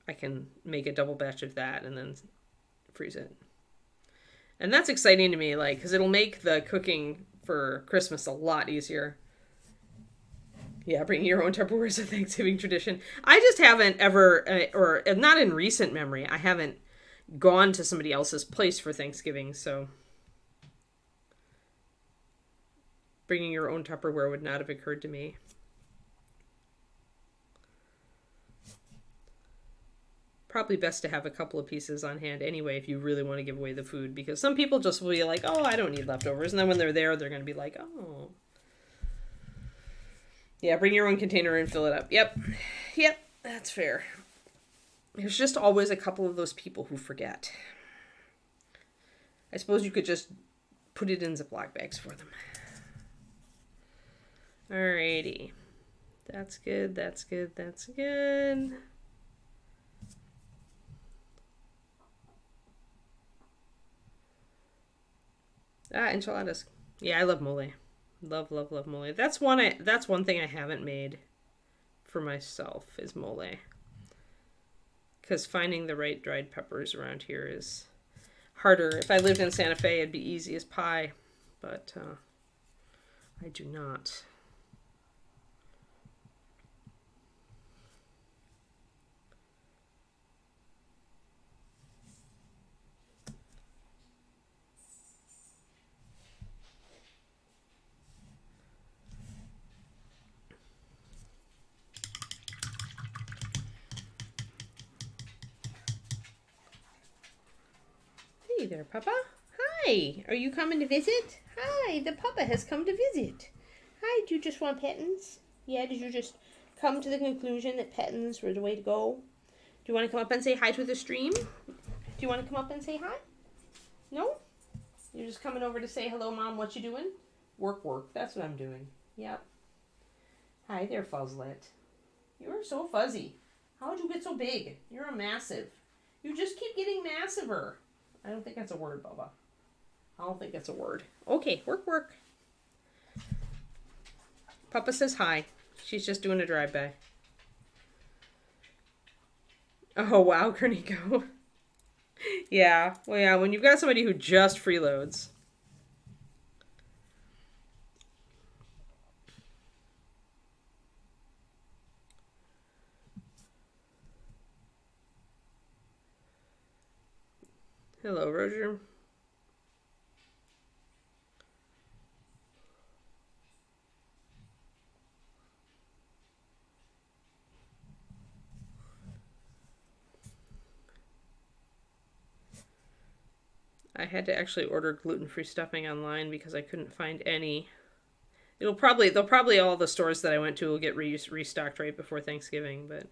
I can make a double batch of that and then freeze it. And that's exciting to me, like, because it'll make the cooking for Christmas a lot easier. Yeah, bringing your own Tupperware is a Thanksgiving tradition. I just haven't ever, or not in recent memory, I haven't gone to somebody else's place for Thanksgiving, so bringing your own Tupperware would not have occurred to me. Probably best to have a couple of pieces on hand anyway if you really want to give away the food, because some people just will be like, oh, I don't need leftovers, and then when they're there, they're going to be like, oh. Yeah, bring your own container and fill it up. Yep, that's fair. There's just always a couple of those people who forget. I suppose you could just put it in Ziploc bags for them. Alrighty. That's good, that's good, that's good. Enchiladas. Yeah, I love mole. Love, love, love mole. That's one thing I haven't made for myself is mole. Because finding the right dried peppers around here is harder. If I lived in Santa Fe, it'd be easy as pie. But I do not. Hey there, Papa. Hi. Are you coming to visit? Hi, the Papa has come to visit. Hi, do you just want pettins? Yeah, did you just come to the conclusion that pettins were the way to go? Do you want to come up and say hi to the stream? Do you want to come up and say hi? No? You're just coming over to say hello, Mom, what you doing? Work. That's what I'm doing. Yep. Hi there, Fuzzlet. You're so fuzzy. How'd you get so big? You're a massive. You just keep getting massiver. I don't think that's a word, Bubba. I don't think that's a word. Okay, work. Papa says hi. She's just doing a drive-by. Oh, wow, Graniko. Yeah, well, yeah, when you've got somebody who just freeloads. Hello, Roger. I had to actually order gluten-free stuffing online because I couldn't find any. They'll probably all the stores that I went to will get restocked right before Thanksgiving, but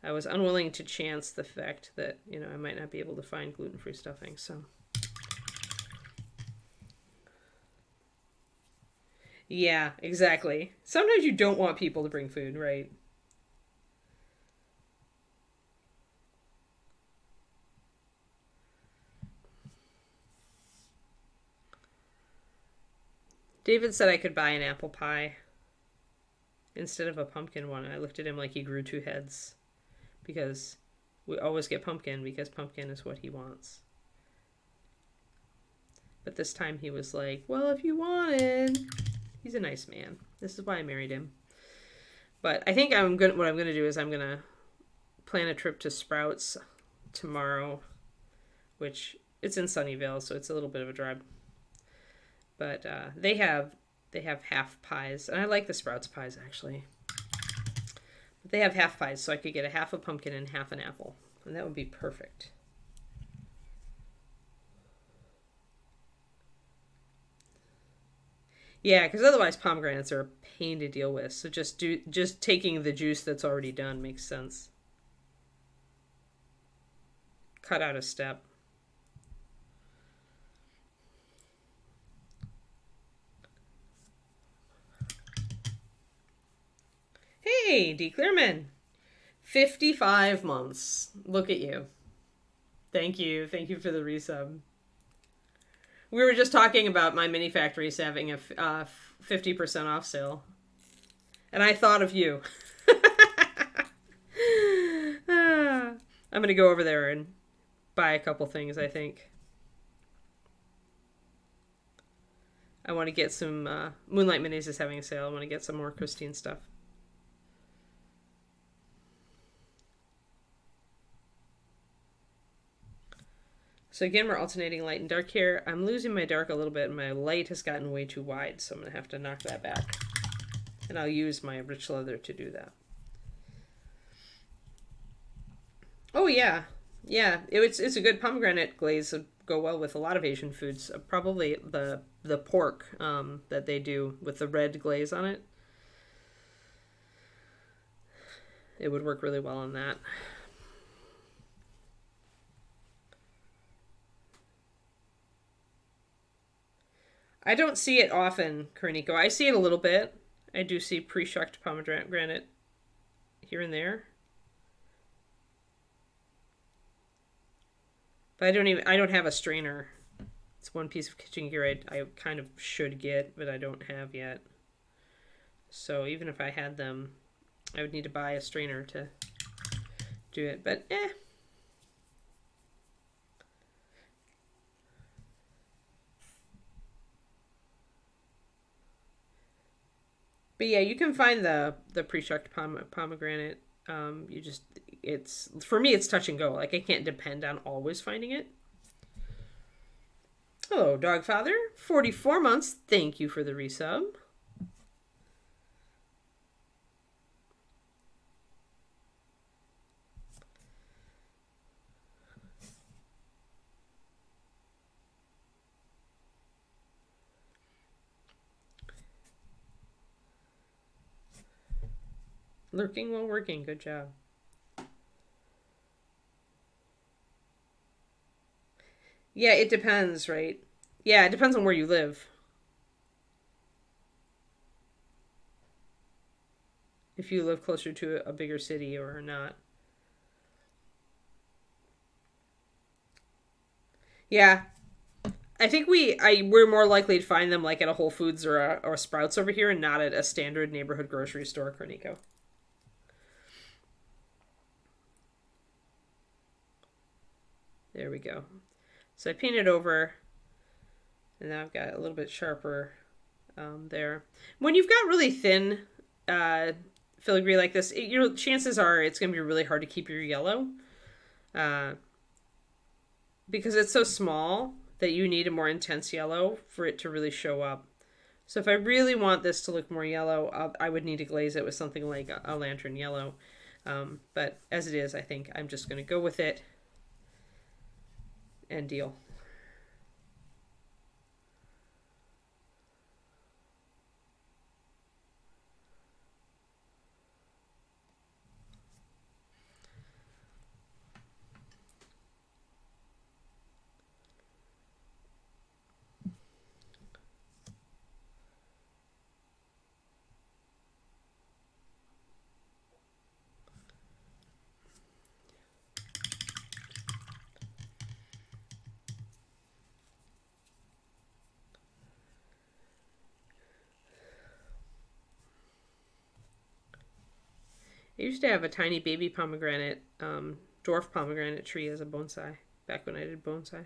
I was unwilling to chance the fact that, I might not be able to find gluten-free stuffing, so. Yeah, exactly. Sometimes you don't want people to bring food, right? David said I could buy an apple pie instead of a pumpkin one. And I looked at him like he grew two heads because we always get pumpkin because pumpkin is what he wants. But this time he was like, well, if you wanted. He's a nice man. This is why I married him. But I think what I'm going to do is I'm going to plan a trip to Sprouts tomorrow, which it's in Sunnyvale, so it's a little bit of a drive. But they have half pies, and I like the Sprouts pies actually. But they have half pies, so I could get a half a pumpkin and half an apple, and that would be perfect. Yeah, because otherwise pomegranates are a pain to deal with. So just taking the juice that's already done makes sense. Cut out a step. Hey, D. Clearman. 55 months. Look at you. Thank you. Thank you for the resub. We were just talking about my mini factories having a 50% off sale. And I thought of you. I'm going to go over there and buy a couple things, I think. I want to get some... Moonlight Minis is having a sale. I want to get some more Christine stuff. So again, we're alternating light and dark here. I'm losing my dark a little bit, and my light has gotten way too wide, so I'm going to have to knock that back. And I'll use my rich leather to do that. Oh, yeah. Yeah, it's a good pomegranate glaze. Would go well with a lot of Asian foods. Probably the pork that they do with the red glaze on it. It would work really well on that. I don't see it often, Karniko. I see it a little bit. I do see pre-shucked pomegranate here and there. But I don't have a strainer. It's one piece of kitchen gear I kind of should get, but I don't have yet. So even if I had them, I would need to buy a strainer to do it. But But yeah, you can find the pre-shucked pomegranate. For me, it's touch and go. Like I can't depend on always finding it. Hello, Dogfather. 44 months. Thank you for the resub. Lurking while working. Good job. Yeah, it depends, right? Yeah, it depends on where you live. If you live closer to a bigger city or not. Yeah. I think we're more likely to find them like at a Whole Foods or a Sprouts over here and not at a standard neighborhood grocery store, Cornico. There we go. So I painted over, and now I've got a little bit sharper there. When you've got really thin filigree like this, chances are it's going to be really hard to keep your yellow. because it's so small that you need a more intense yellow for it to really show up. So if I really want this to look more yellow, I would need to glaze it with something like a lantern yellow. But as it is, I think I'm just going to go with it and deal. I used to have a tiny baby pomegranate, dwarf pomegranate tree as a bonsai back when I did bonsai.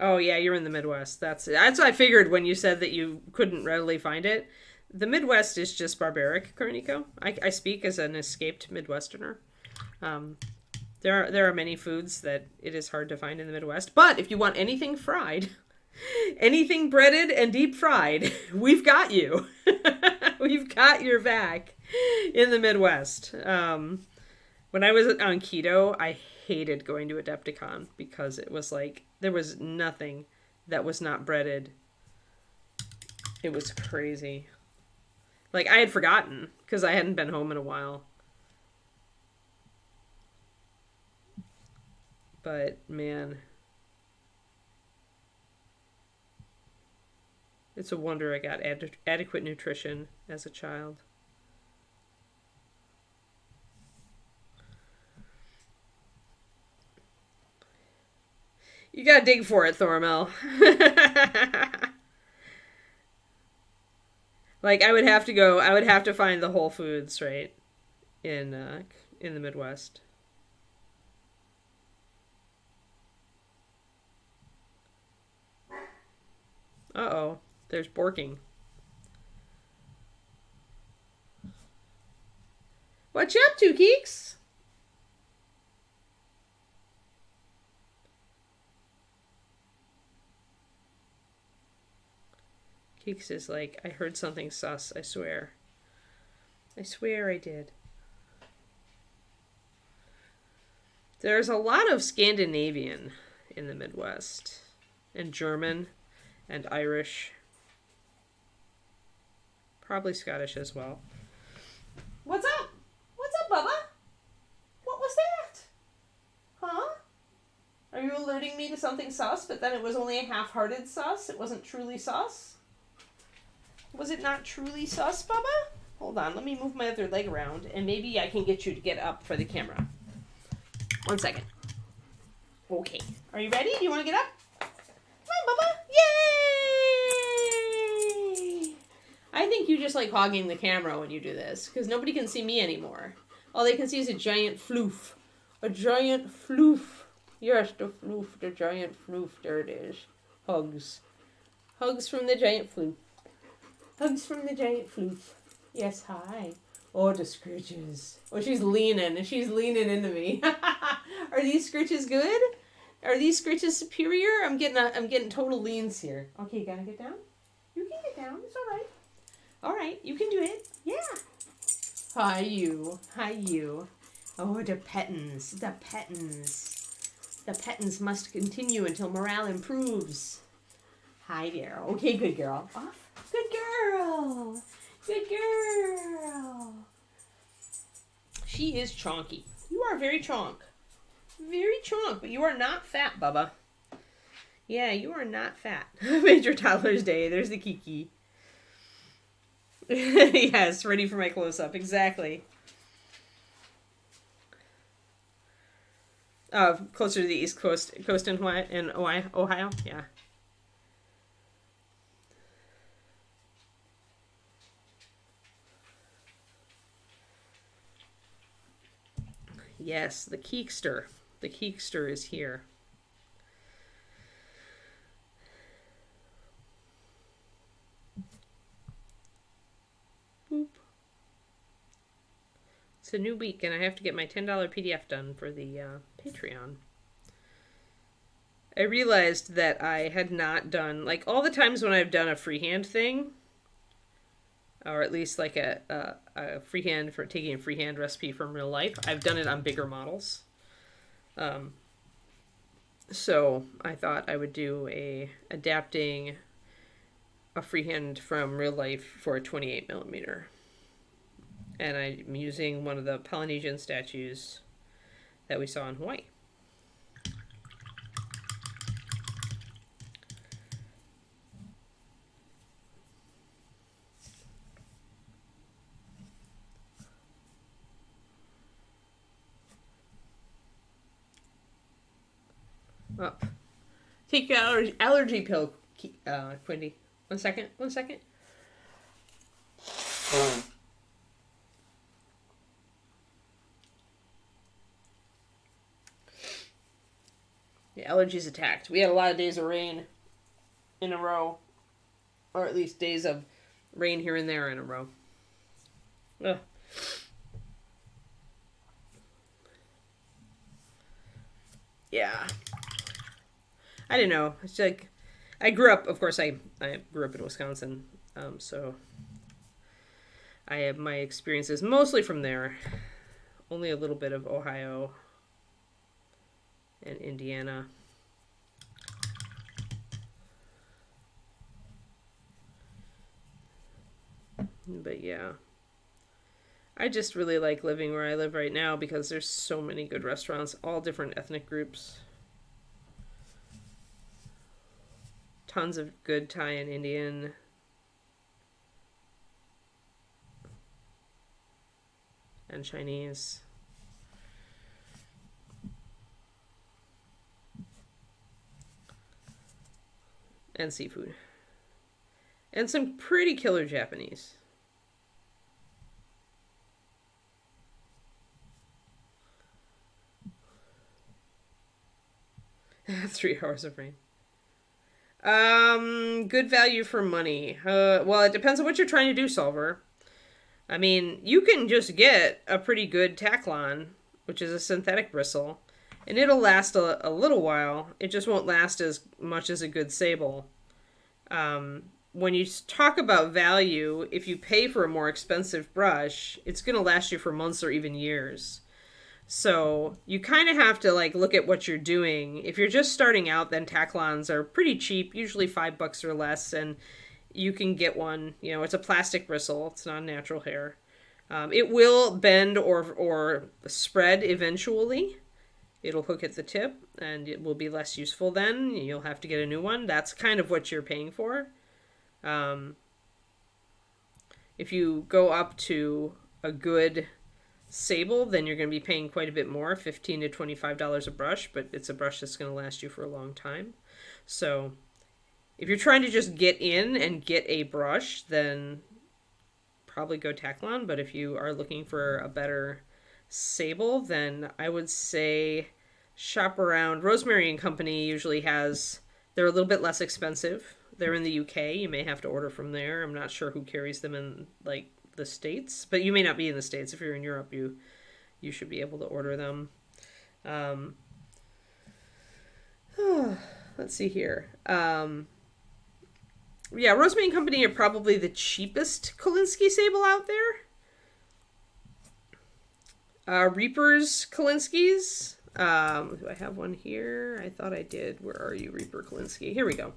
Oh yeah, you're in the Midwest. That's what I figured when you said that you couldn't readily find it. The Midwest is just barbaric, Cornico. I speak as an escaped Midwesterner. Um, there are many foods that it is hard to find in the Midwest. But if you want anything fried, anything breaded and deep fried, we've got you. We've got your back in the Midwest. When I was on keto, I hated going to Adepticon because it was like there was nothing that was not breaded. It was crazy. Like I had forgotten because I hadn't been home in a while. But man, it's a wonder I got adequate nutrition as a child. You gotta dig for it, Thormel. Like I would have to find the Whole Foods, right? In the Midwest. Uh-oh. There's borking. What you up to, Keeks? Keeks is like, I heard something sus, I swear. I swear I did. There's a lot of Scandinavian in the Midwest. And German. And Irish. Probably Scottish as well. What's up? What's up, Bubba? What was that? Huh? Are you alerting me to something sus, but then it was only a half-hearted sus? It wasn't truly sus? Was it not truly sus, Bubba? Hold on, let me move my other leg around, and maybe I can get you to get up for the camera. 1 second. Okay. Are you ready? Do you want to get up? Come on, Bubba. Yay! I think you just like hogging the camera when you do this, because nobody can see me anymore. All they can see is a giant floof. A giant floof. Yes, the floof, the giant floof. There it is. Hugs. Hugs from the giant floof. Hugs from the giant floof. Yes, hi. Oh, the scritches. Oh, she's leaning. She's leaning into me. Are these scritches good? Are these scritches superior? I'm getting total leans here. Okay, you gotta get down? You can get down. It's all right. All right, you can do it. Yeah. Hi, you. Hi, you. Oh, the pettins. The pettins. The pettins must continue until morale improves. Hi there. Okay, good girl. Off. Good girl. Good girl. She is chonky. You are very chonk. Very chonk, but you are not fat, Bubba. Yeah, you are not fat. Major Toddler's Day. There's the Kiki. Yes, ready for my close-up. Exactly. Closer to the East Coast in Ohio. Yeah. Yes, the Keekster. The Keekster is here. It's a new week, and I have to get my $10 PDF done for the Patreon. I realized that I had not done, like, all the times when I've done a freehand thing, or at least like a freehand for taking a freehand recipe from real life, I've done it on bigger models. So I thought I would do adapting a freehand from real life for a 28 millimeter. And I'm using one of the Polynesian statues that we saw in Hawaii. Up. Take your allergy pill, Quindy. One second. The allergies attacked. We had a lot of days of rain in a row. Or at least days of rain here and there in a row. Ugh. Yeah. I don't know. It's like, I grew up, of course, I grew up in Wisconsin, so I have my experiences mostly from there. Only a little bit of Ohio and Indiana. But yeah. I just really like living where I live right now because there's so many good restaurants, all different ethnic groups. Tons of good Thai and Indian. And Chinese. And seafood. And some pretty killer Japanese. 3 hours of rain. Good value for money. Well, it depends on what you're trying to do, Solver. I mean, you can just get a pretty good Tacklon, which is a synthetic bristle, and it'll last a little while. It just won't last as much as a good sable. When you talk about value, if you pay for a more expensive brush, it's going to last you for months or even years. So you kind of have to like look at what you're doing. If you're just starting out, then Tacklons are pretty cheap, usually $5 or less, and you can get one. You know, it's a plastic bristle. It's not natural hair. It will bend or spread eventually. It'll hook at the tip, and it will be less useful then. You'll have to get a new one. That's kind of what you're paying for. If you go up to a good sable, then you're going to be paying quite a bit more, $15 to $25 a brush, but it's a brush that's going to last you for a long time. So if you're trying to just get in and get a brush, then probably go Tacklon. But if you are looking for a better sable, then I would say shop around. Rosemary and Company usually they're a little bit less expensive. They're in the UK. You may have to order from there. I'm not sure who carries them in like the States, but you may not be in the States. If you're in Europe, you should be able to order them. Let's see here. Yeah, Rosemary and Company are probably the cheapest Kolinsky sable out there. Reaper's Kolinskys. Do I have one here? I thought I did. Where are you, Reaper Kolinsky? Here we go.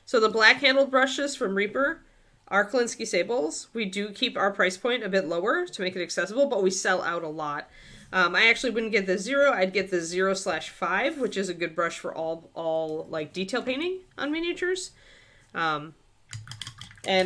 So the black handled brushes from Reaper are Kolinsky sables. We do keep our price point a bit lower to make it accessible, but we sell out a lot. I actually wouldn't get the 0. I'd get the 0/5, which is a good brush for all like detail painting on miniatures. And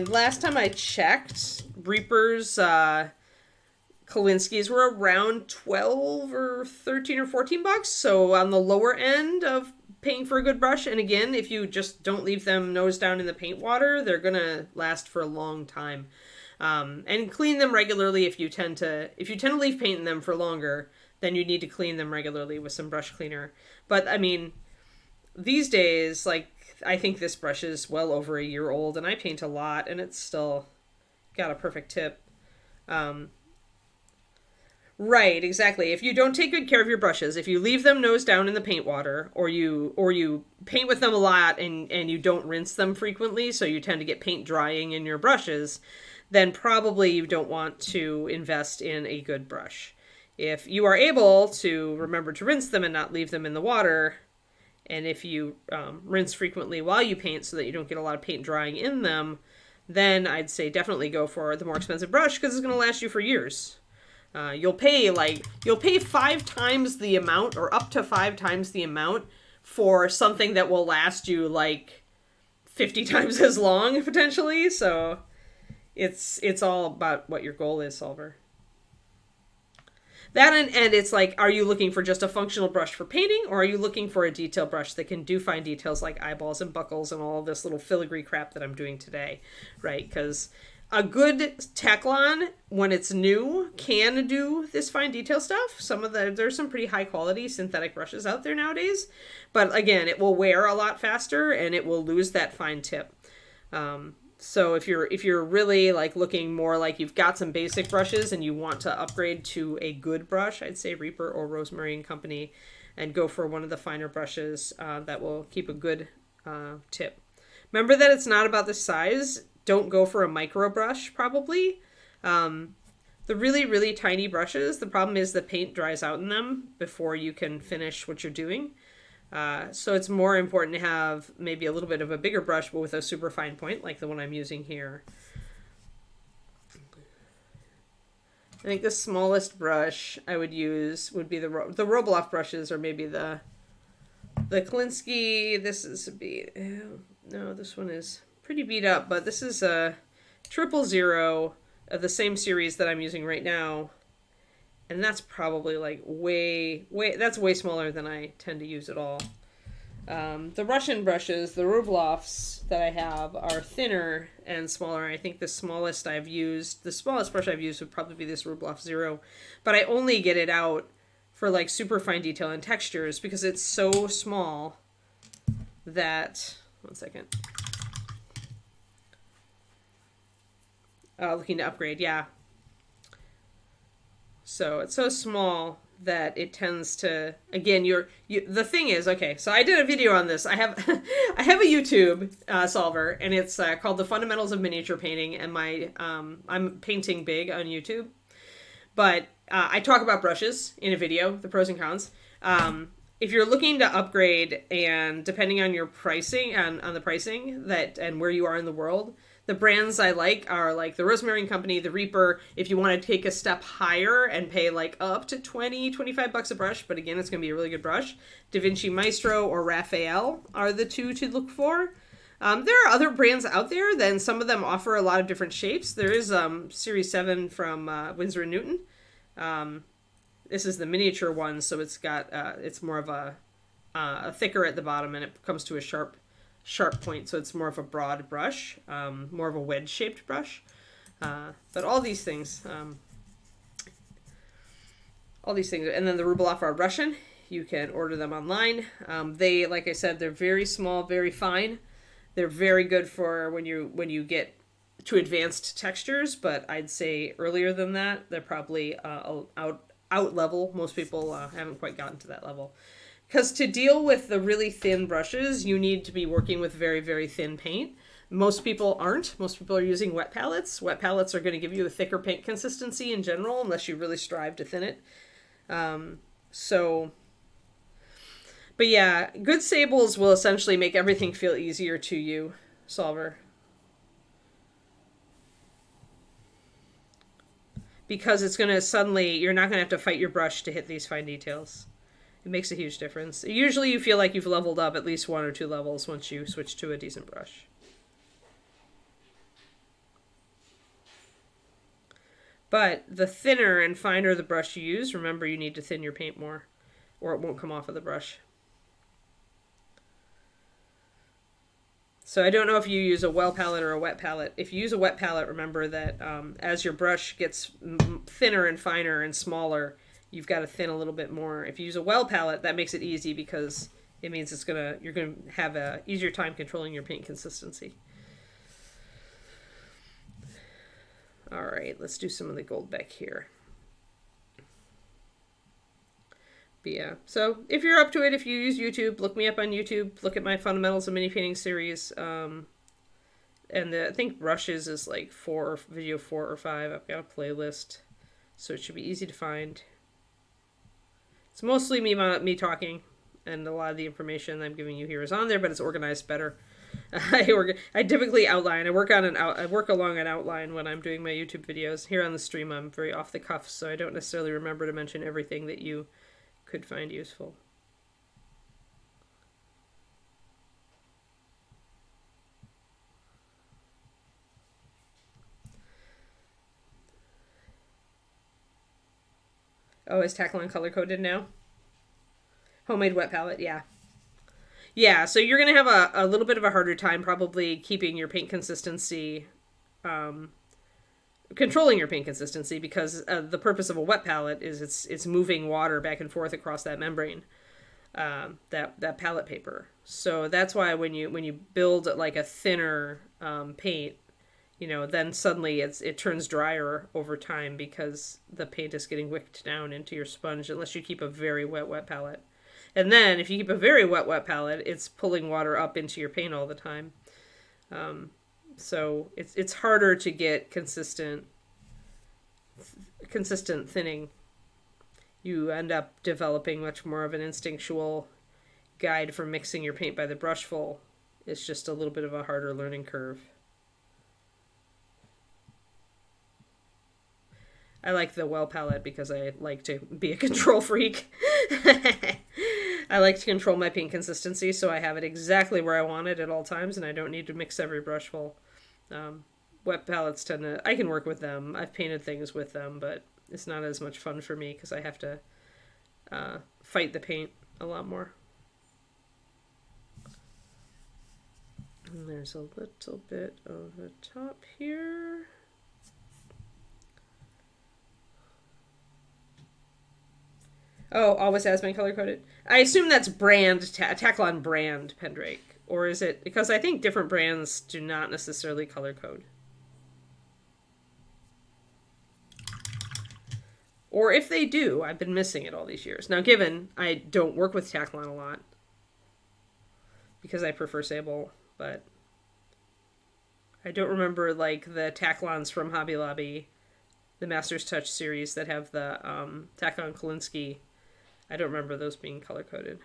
last time I checked, Reaper's Kolinskys were around 12 or 13 or $14, so on the lower end of paying for a good brush. And again, if you just don't leave them nose down in the paint water, they're gonna last for a long time. And clean them regularly. If you tend to leave paint in them for longer, then you need to clean them regularly with some brush cleaner. But I mean, these days, like, I think this brush is well over a year old, and I paint a lot, and it's still got a perfect tip. Right, exactly. If you don't take good care of your brushes, if you leave them nose down in the paint water, or you paint with them a lot and you don't rinse them frequently, so you tend to get paint drying in your brushes, then probably you don't want to invest in a good brush. If you are able to remember to rinse them and not leave them in the water, and if you rinse frequently while you paint so that you don't get a lot of paint drying in them, then I'd say definitely go for the more expensive brush because it's going to last you for years. You'll pay 5 times the amount or up to 5 times the amount for something that will last you like 50 times as long potentially. So it's all about what your goal is, Solver. That and it's like, are you looking for just a functional brush for painting, or are you looking for a detail brush that can do fine details like eyeballs and buckles and all of this little filigree crap that I'm doing today, right? Because a good Teclon, when it's new, can do this fine detail stuff. There's some pretty high quality synthetic brushes out there nowadays, but again, it will wear a lot faster and it will lose that fine tip. So if you're really like looking more like you've got some basic brushes and you want to upgrade to a good brush, I'd say Reaper or Rosemary and Company, and go for one of the finer brushes that will keep a good tip. Remember that it's not about the size. Don't go for a micro brush, probably. The really, really tiny brushes, the problem is the paint dries out in them before you can finish what you're doing. So it's more important to have maybe a little bit of a bigger brush, but with a super fine point, like the one I'm using here. I think the smallest brush I would use would be the Robloff brushes, or maybe the Klinsky. This is no, this one is pretty beat up, but this is a 000 of the same series that I'm using right now. And that's probably like that's way smaller than I tend to use at all. The Russian brushes, the Rubloffs that I have, are thinner and smaller. I think the smallest brush I've used would probably be this Rubloff 0. But I only get it out for like super fine detail and textures because it's so small that, one second. Looking to upgrade, yeah. So it's so small that it tends to, again, the thing is, okay, so I did a video on this. I have I have a YouTube solver, and it's called The Fundamentals of Miniature Painting, and I'm painting big on YouTube. But I talk about brushes in a video, the pros and cons. If you're looking to upgrade, and depending on your pricing, on the pricing and where you are in the world, the brands I like are like the Rosemary and Company, the Reaper. If you want to take a step higher and pay like up to $20-25 a brush, but again, it's going to be a really good brush, Da Vinci Maestro or Raphael are the two to look for. There are other brands out there, then some of them offer a lot of different shapes. There is Series 7 from Winsor & Newton. This is the miniature one, so it's got it's more of a thicker at the bottom, and it comes to a sharp point, so it's more of a broad brush, more of a wedge-shaped brush. But all these things, and then the Rubloff are Russian. You can order them online. They, like I said, they're very small, very fine. They're very good for when you get to advanced textures, but I'd say earlier than that, they're probably out level. Most people haven't quite gotten to that level. Because to deal with the really thin brushes, you need to be working with very, very thin paint. Most people aren't. Most people are using wet palettes. Wet palettes are going to give you a thicker paint consistency in general, unless you really strive to thin it. But yeah, good sables will essentially make everything feel easier to you, Solver. Because it's going to you're not going to have to fight your brush to hit these fine details. It makes a huge difference. Usually you feel like you've leveled up at least 1 or 2 levels once you switch to a decent brush. But the thinner and finer the brush you use, remember you need to thin your paint more or it won't come off of the brush. So I don't know if you use a well palette or a wet palette. If you use a wet palette, remember that as your brush gets thinner and finer and smaller, you've got to thin a little bit more. If you use a well palette, that makes it easy because it means you're gonna have a easier time controlling your paint consistency. All right, let's do some of the gold back here. But yeah, so if you're up to it, if you use YouTube, look me up on YouTube. Look at my Fundamentals of Mini Painting series. And I think brushes is like video 4 or 5. I've got a playlist, so it should be easy to find. It's mostly me talking, and a lot of the information I'm giving you here is on there, but it's organized better. I typically outline. I work along an outline when I'm doing my YouTube videos. Here on the stream, I'm very off the cuff, so I don't necessarily remember to mention everything that you could find useful. Oh, is Taklon color-coded now? Homemade wet palette, yeah. Yeah, so you're going to have a little bit of a harder time probably keeping your paint consistency, controlling your paint consistency, because the purpose of a wet palette is it's moving water back and forth across that membrane, that palette paper. So that's why when you build like a thinner paint, then suddenly it turns drier over time because the paint is getting wicked down into your sponge unless you keep a very wet palette. And then if you keep a very wet palette, it's pulling water up into your paint all the time. So it's harder to get consistent thinning. You end up developing much more of an instinctual guide for mixing your paint by the brushful. It's just a little bit of a harder learning curve. I like the well palette because I like to be a control freak. I like to control my paint consistency, so I have it exactly where I want it at all times, and I don't need to mix every brushful. Wet palettes I can work with them. I've painted things with them, but it's not as much fun for me because I have to fight the paint a lot more. And there's a little bit of a top here. Oh, always has been color-coded. I assume that's Taklon brand Pendrake. Or is it... Because I think different brands do not necessarily color-code. Or if they do, I've been missing it all these years. Now, given I don't work with Taklon a lot, because I prefer Sable, but I don't remember, like, the Taklons from Hobby Lobby, the Master's Touch series that have the Taklon Kolinsky. I don't remember those being color-coded.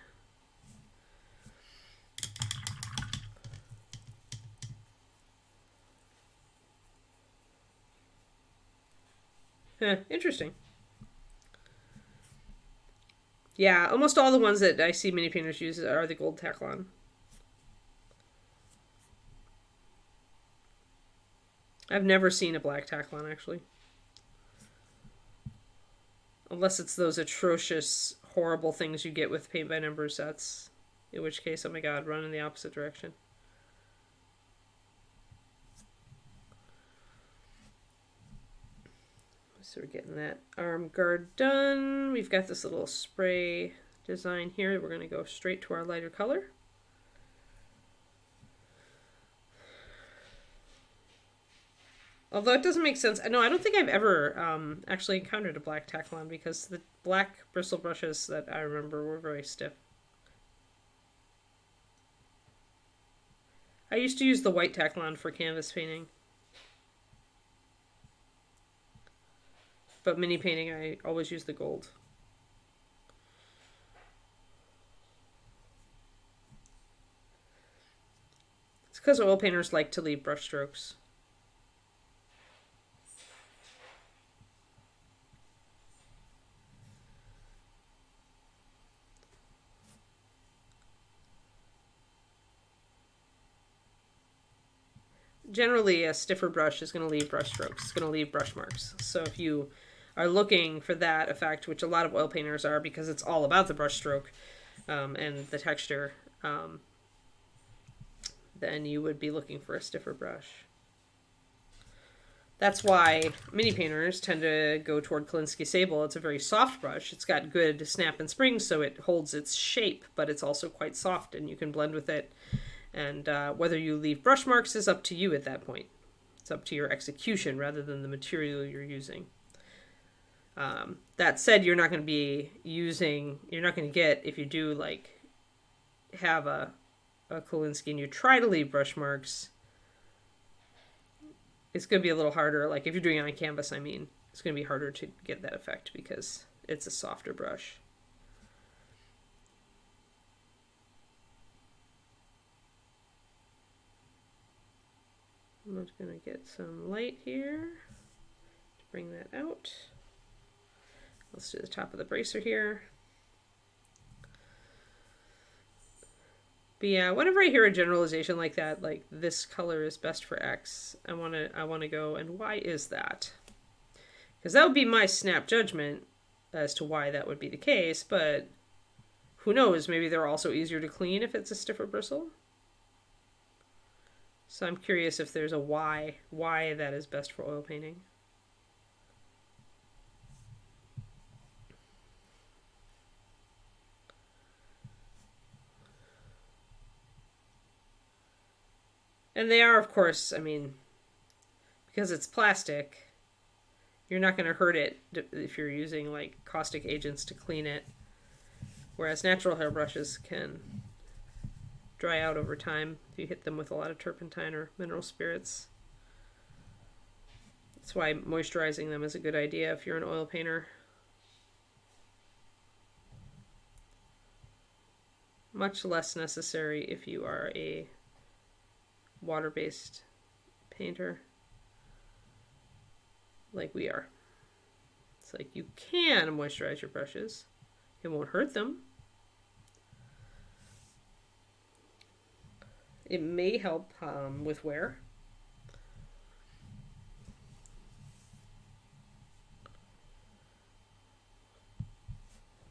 Interesting. Yeah, almost all the ones that I see mini painters use are the gold Taklon. I've never seen a black Taklon, actually. Unless it's those atrocious, horrible things you get with paint by number sets. In which case, oh my god, run in the opposite direction. So we're getting that arm guard done. We've got this little spray design here. We're going to go straight to our lighter color. Although it doesn't make sense. No, I don't think I've ever actually encountered a black Taklon because the black bristle brushes that I remember were very stiff. I used to use the white Taklon for canvas painting. But mini painting, I always use the gold. It's because oil painters like to leave brush strokes. Generally, a stiffer brush is going to leave brush strokes. It's going to leave brush marks. So if you are looking for that effect, which a lot of oil painters are because it's all about the brush stroke and the texture, then you would be looking for a stiffer brush. That's why mini painters tend to go toward Kolinsky Sable. It's a very soft brush. It's got good snap and spring, so it holds its shape, but it's also quite soft, and you can blend with it. And whether you leave brush marks is up to you at that point. It's up to your execution rather than the material you're using. That said, you're not going to get, if you do like have a Kolinsky and you try to leave brush marks, it's going to be a little harder. Like if you're doing it on canvas, I mean, it's going to be harder to get that effect because it's a softer brush. I'm just going to get some light here to bring that out. Let's do the top of the bracer here. But yeah, whenever I hear a generalization like that, like this color is best for X, I want to go, and why is that? Because that would be my snap judgment as to why that would be the case, but who knows, maybe they're also easier to clean if it's a stiffer bristle. So I'm curious if there's a why that is best for oil painting. And they are, of course, I mean, because it's plastic, you're not going to hurt it if you're using like caustic agents to clean it. Whereas natural hairbrushes can dry out over time if you hit them with a lot of turpentine or mineral spirits. That's why moisturizing them is a good idea if you're an oil painter. Much less necessary if you are a water-based painter like we are. It's like you can moisturize your brushes. It won't hurt them. It may help with wear.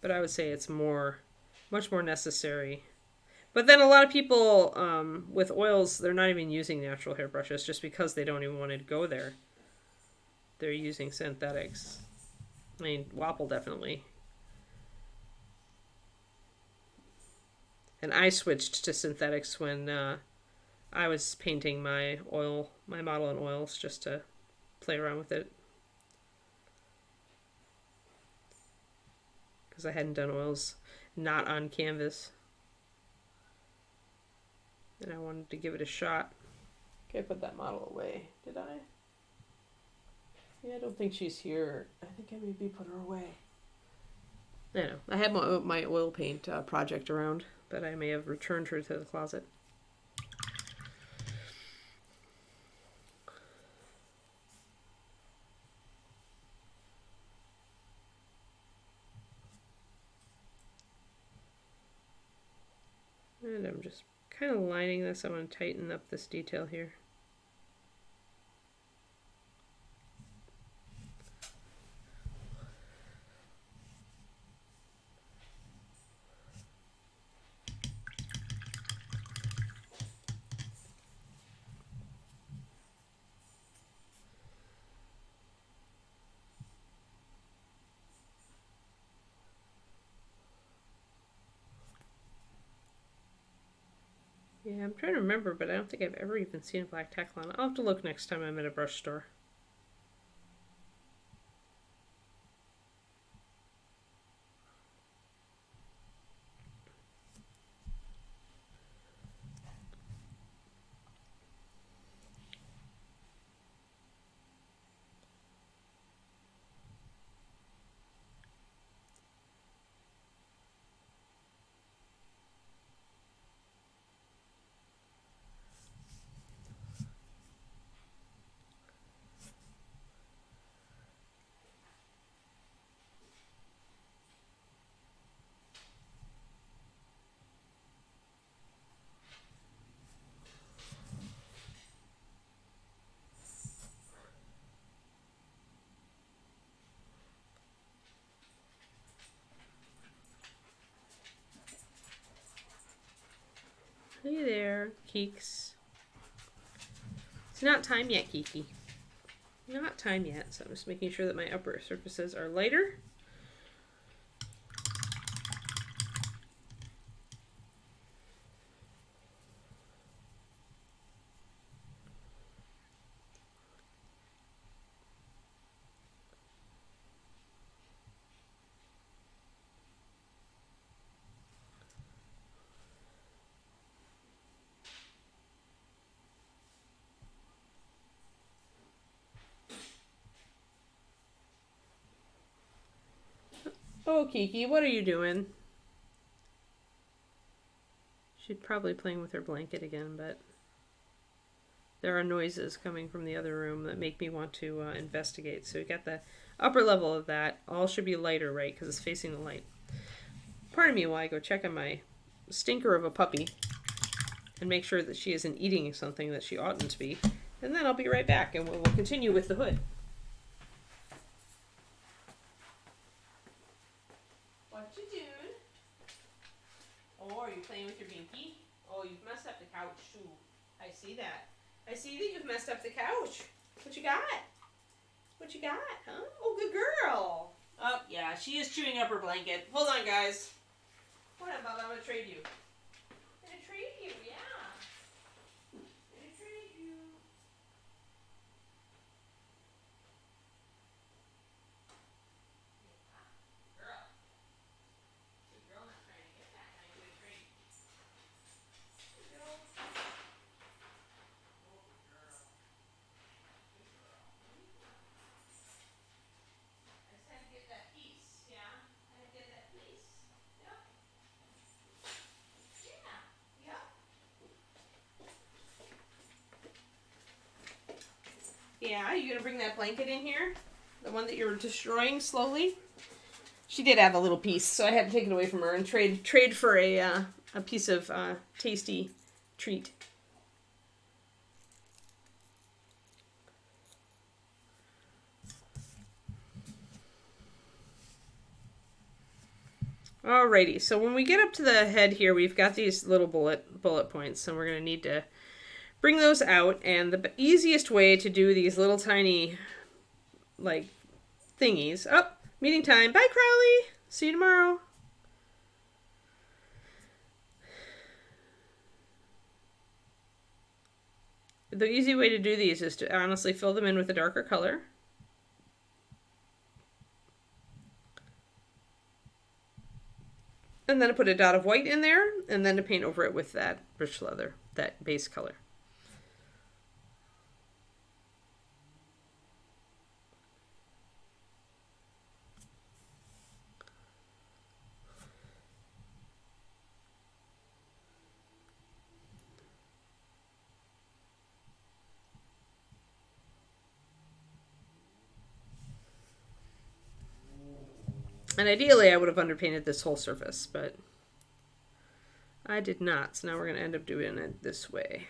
But I would say it's much more necessary. But then a lot of people with oils, they're not even using natural hairbrushes just because they don't even want to go there. They're using synthetics. I mean, Wapple definitely. And I switched to synthetics when I was painting my model in oils just to play around with it. Because I hadn't done oils not on canvas. And I wanted to give it a shot. Okay, I put that model away. Did I? Yeah, I don't think she's here. I think I maybe put her away. I know. I had my oil paint project around, but I may have returned her to the closet. And I'm just kind of lining this. I want to tighten up this detail here. Yeah, I'm trying to remember, but I don't think I've ever even seen a black Tacklon. I'll have to look next time I'm at a brush store. Hey there, Keeks. It's not time yet, Kiki. Not time yet, so I'm just making sure that my upper surfaces are lighter. Oh, Kiki, what are you doing? She's probably playing with her blanket again, but there are noises coming from the other room that make me want to investigate. So we got the upper level of that. All should be lighter, right? Because it's facing the light. Pardon me while I go check on my stinker of a puppy and make sure that she isn't eating something that she oughtn't to be. And then I'll be right back and we'll continue with the hood. What you doing? Oh, are you playing with your binky? Oh, you've messed up the couch too. I see that. I see that you've messed up the couch. What you got? What you got, huh? Oh, good girl. Oh, yeah, she is chewing up her blanket. Hold on, guys. What about I'm gonna trade you? I'm gonna trade you, yeah. I'm gonna trade you. Girl. Good girl not trying to get that. I'm gonna trade you. Good girl. Oh, good girl. Good girl. I just had to get that piece, yeah? I had to get that piece. Yep. Yeah. Yep. Yeah, you gonna bring that blanket in here? The one that you're destroying slowly? She did have a little piece, so I had to take it away from her and trade for a piece of tasty treat. Alrighty, so when we get up to the head here, we've got these little bullet points, and we're going to need to bring those out. And the easiest way to do these little tiny, like, thingies. Oh, meeting time. Bye, Crowley. See you tomorrow. The easy way to do these is to honestly fill them in with a darker color. And then to put a dot of white in there, and then to paint over it with that rich leather, that base color. And ideally, I would have underpainted this whole surface, but I did not. So now we're going to end up doing it this way.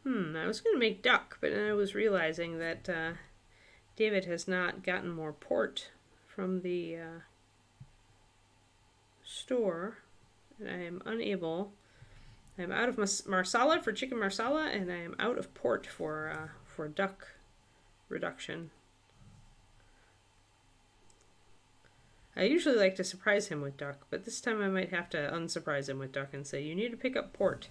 I was going to make duck, but then I was realizing that David has not gotten more port from the store, and I am unable. I'm out of marsala for chicken marsala, and I am out of port for duck reduction. I usually like to surprise him with duck, but this time I might have to unsurprise him with duck and say, you need to pick up port.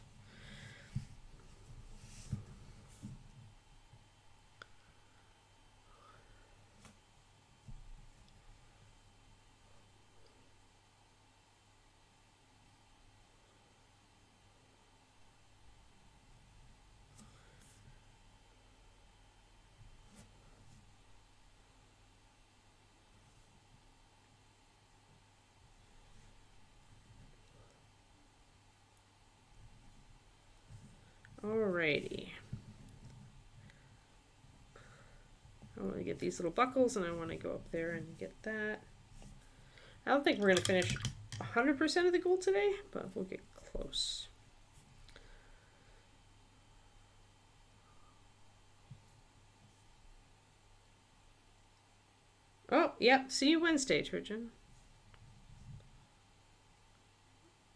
Alrighty. I want to get these little buckles, and I want to go up there and get that. I don't think we're going to finish 100% of the gold today, but we'll get close. Oh, yep. See you Wednesday, Turgeon.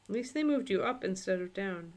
At least they moved you up instead of down.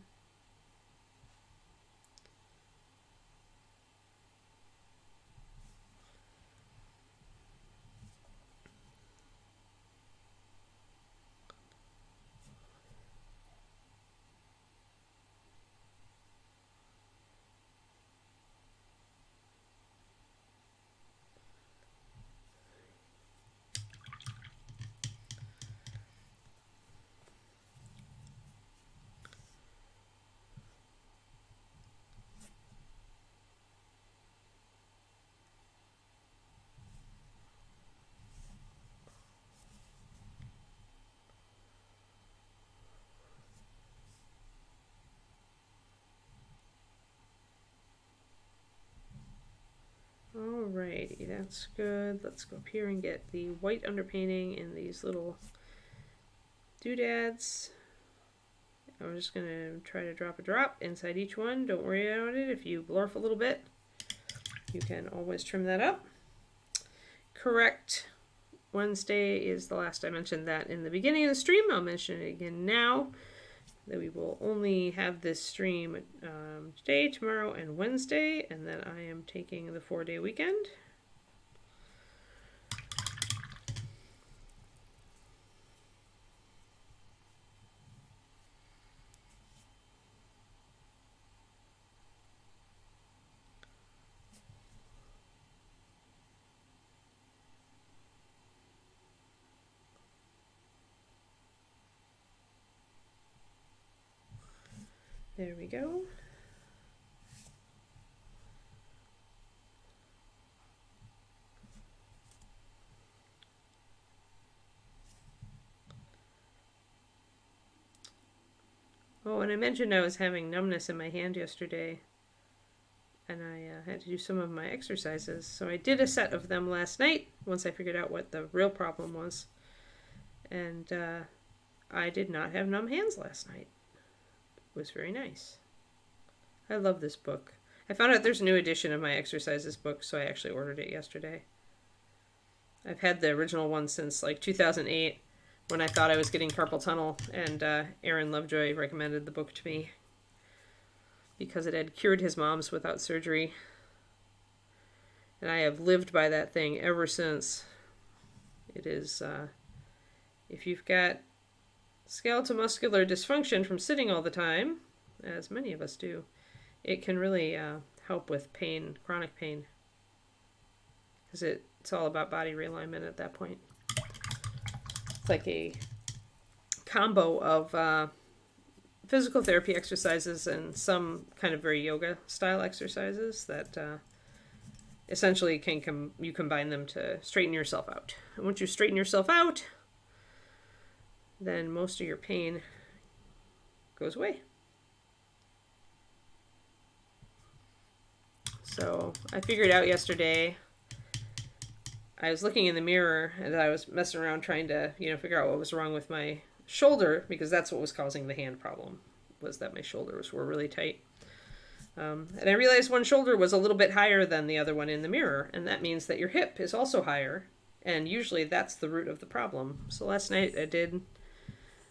that's good. Let's go up here and get the white underpainting in these little doodads. I'm just going to try to drop a drop inside each one. Don't worry about it. If you blurf a little bit, you can always trim that up. Correct. Wednesday is the last. I mentioned that in the beginning of the stream. I'll mention it again now. That we will only have this stream today, tomorrow, and Wednesday, and then I am taking the 4-day weekend. There we go. Oh, and I mentioned I was having numbness in my hand yesterday, and I had to do some of my exercises. So I did a set of them last night once I figured out what the real problem was. And I did not have numb hands last night. It was very nice. I love this book. I found out there's a new edition of my exercises book, so I actually ordered it yesterday. I've had the original one since like 2008 when I thought I was getting carpal tunnel, and Aaron Lovejoy recommended the book to me because it had cured his mom's without surgery. And I have lived by that thing ever since. It is, if you've got skeletal muscular dysfunction from sitting all the time, as many of us do, it can really help with pain, chronic pain, because it's all about body realignment at that point. It's like a combo of physical therapy exercises and some kind of very yoga style exercises that essentially you combine them to straighten yourself out. And once you straighten yourself out, then most of your pain goes away. So I figured out yesterday, I was looking in the mirror and I was messing around trying to, figure out what was wrong with my shoulder, because that's what was causing the hand problem, was that my shoulders were really tight. And I realized one shoulder was a little bit higher than the other one in the mirror, and that means that your hip is also higher, and usually that's the root of the problem. So last night I did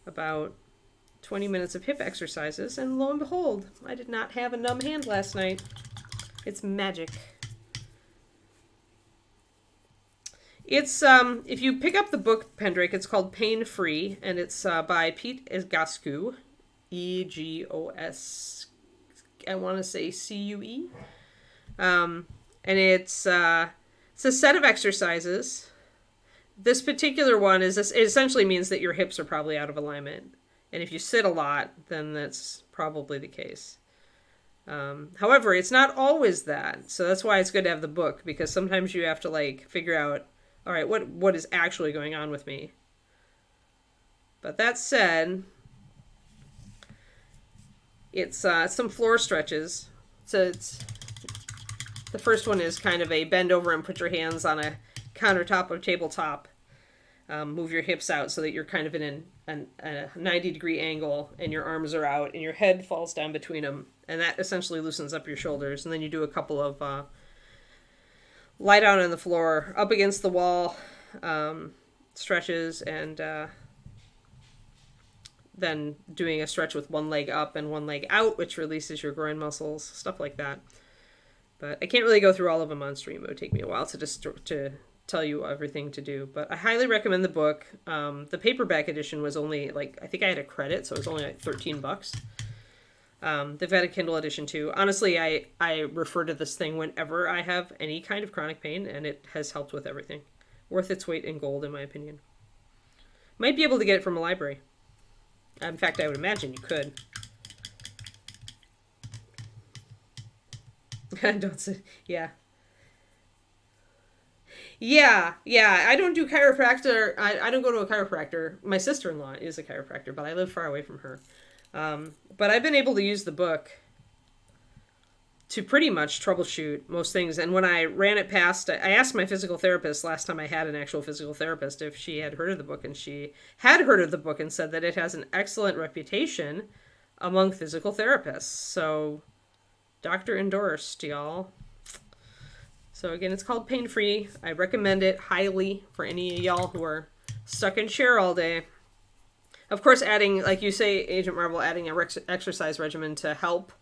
about 20 minutes of hip exercises, and lo and behold, I did not have a numb hand last night. It's magic. It's, if you pick up the book, Pendrake, it's called Pain Free, and it's by Pete Egoscu, E-G-O-S, I want to say C-U-E. And it's a set of exercises. This particular one it essentially means that your hips are probably out of alignment. And if you sit a lot, then that's probably the case. However, it's not always that. So that's why it's good to have the book, because sometimes you have to figure out, all right, what is actually going on with me? But that said, it's some floor stretches. So the first one is kind of a bend over and put your hands on a countertop or tabletop. Move your hips out so that you're kind of in a 90-degree angle, and your arms are out and your head falls down between them. And that essentially loosens up your shoulders. And then you do a couple of lie down on the floor, up against the wall stretches, and then doing a stretch with one leg up and one leg out, which releases your groin muscles, stuff like that. But I can't really go through all of them on stream. It would take me a while to tell you everything to do. But I highly recommend the book. The paperback edition was only I think I had a credit, so it was only $13. They've got a Kindle edition too. Honestly, I refer to this thing whenever I have any kind of chronic pain, and it has helped with everything. Worth its weight in gold, in my opinion. Might be able to get it from a library. In fact, I would imagine you could. Don't say, yeah. Yeah. I don't do chiropractor. I don't go to a chiropractor. My sister-in-law is a chiropractor, but I live far away from her. But I've been able to use the book to pretty much troubleshoot most things. And when I ran it past, I asked my physical therapist last time I had an actual physical therapist if she had heard of the book, and she had heard of the book and said that it has an excellent reputation among physical therapists. So, doctor endorsed, y'all. So again, it's called Pain Free. I recommend it highly for any of y'all who are stuck in chair all day. Of course, adding, like you say, Agent Marvel, adding an exercise regimen to help.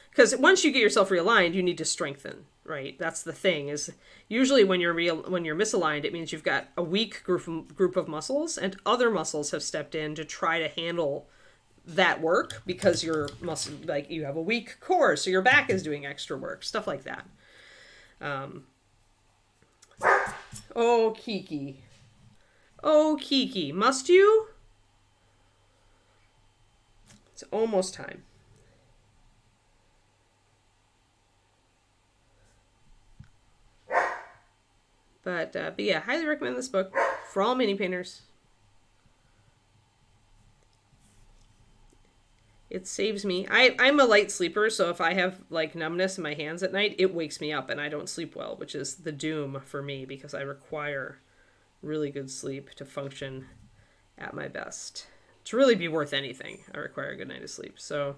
Because once you get yourself realigned, you need to strengthen, right? That's the thing, is usually when you're misaligned, it means you've got a weak group of muscles, and other muscles have stepped in to try to handle that work because your muscle, like you have a weak core, so your back is doing extra work, stuff like that. Oh, Kiki. Oh, Kiki. Must you? It's almost time. But yeah, highly recommend this book for all mini painters. It saves me. I'm a light sleeper, so if I have like numbness in my hands at night, it wakes me up and I don't sleep well, which is the doom for me because I require really good sleep to function at my best. To really be worth anything, I require a good night of sleep. So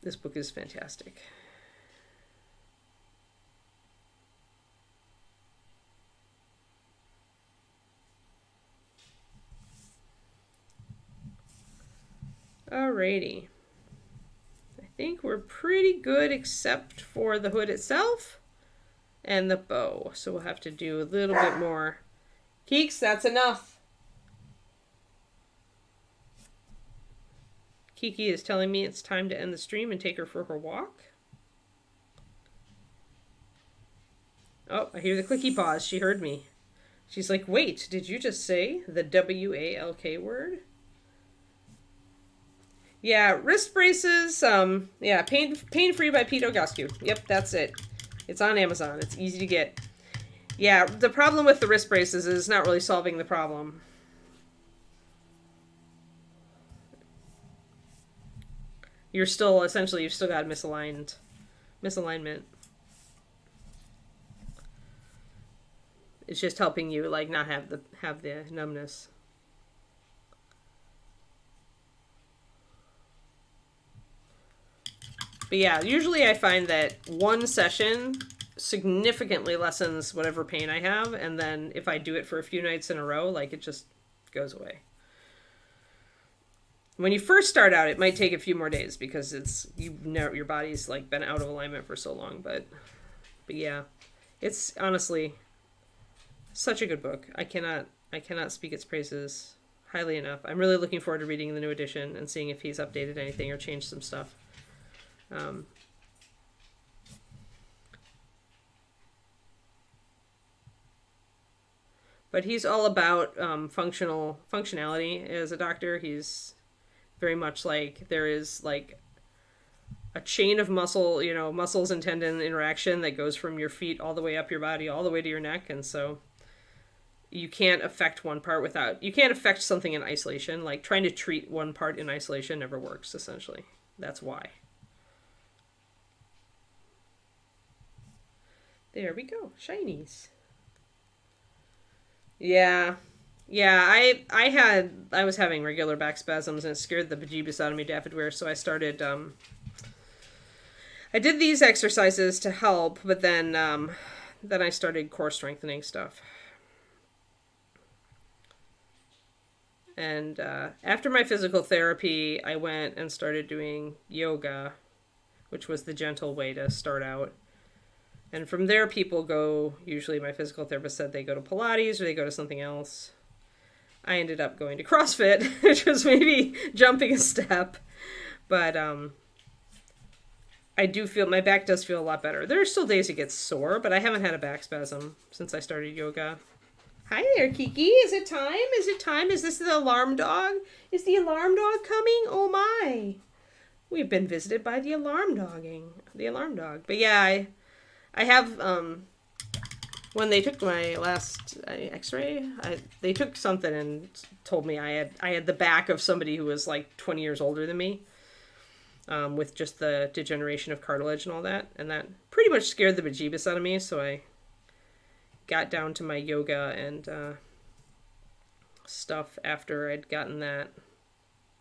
this book is fantastic. Alrighty. I think we're pretty good except for the hood itself and the bow. So we'll have to do a little bit more. Keeks, that's enough. Kiki is telling me it's time to end the stream and take her for her walk. Oh, I hear the clicky paws. She heard me. She's like, wait, did you just say the W-A-L-K word? Yeah, wrist braces, yeah, Pain Free by Pete Ogoscu. Yep, that's it. It's on Amazon. It's easy to get. Yeah, the problem with the wrist braces is not really solving the problem. You've still got misalignment. It's just helping you, like, not have the numbness. But yeah, usually I find that one session significantly lessens whatever pain I have, and then if I do it for a few nights in a row, like, it just goes away. When you first start out, it might take a few more days because your body's like been out of alignment for so long, but yeah, it's honestly such a good book. I cannot speak its praises highly enough. I'm really looking forward to reading the new edition and seeing if he's updated anything or changed some stuff. But he's all about functionality as a doctor. He's very much like there is like a chain of muscles and tendon interaction that goes from your feet all the way up your body, all the way to your neck. And so you can't affect one part you can't affect something in isolation. Like trying to treat one part in isolation never works, essentially. That's why. There we go. Shinies. Yeah. Yeah, I was having regular back spasms and it scared the bejeebus out of me, Daffodware, so I started, I did these exercises to help, but then I started core strengthening stuff. And after my physical therapy, I went and started doing yoga, which was the gentle way to start out. And from there, people go, usually my physical therapist said they go to Pilates or they go to something else. I ended up going to CrossFit, which was maybe jumping a step. But I do feel, my back does feel a lot better. There are still days it gets sore, but I haven't had a back spasm since I started yoga. Hi there, Kiki. Is it time? Is it time? Is this the alarm dog? Is the alarm dog coming? Oh my. We've been visited by the alarm dog. But yeah, I have, when they took my last x-ray, they took something and told me I had the back of somebody who was like 20 years older than me. with just the degeneration of cartilage and all that. And that pretty much scared the bejeebus out of me, so I got down to my yoga and stuff after I'd gotten that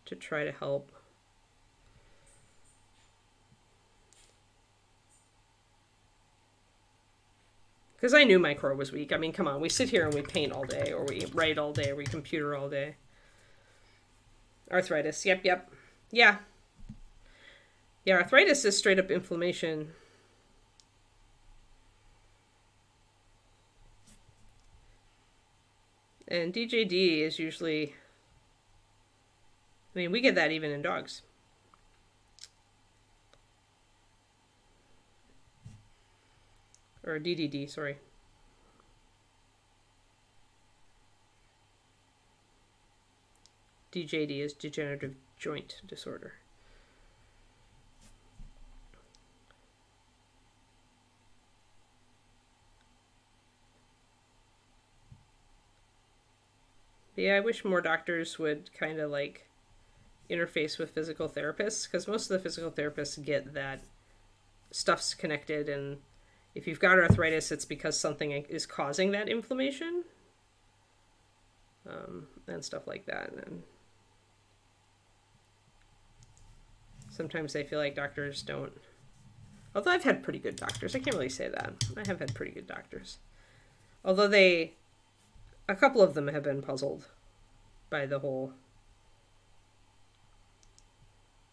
to try to help. Because I knew my core was weak. I mean, come on, we sit here and we paint all day, or we write all day, or we computer all day. Arthritis, yep. Yeah, arthritis is straight up inflammation. And DJD is usually, I mean, we get that even in dogs. Or DDD, sorry. DJD is degenerative joint disorder. But yeah, I wish more doctors would kind of like interface with physical therapists, because most of the physical therapists get that stuff's connected, and if you've got arthritis, it's because something is causing that inflammation, and stuff like that. And sometimes I feel like doctors don't, although I've had pretty good doctors. I can't really say that. I have had pretty good doctors. Although a couple of them have been puzzled by the whole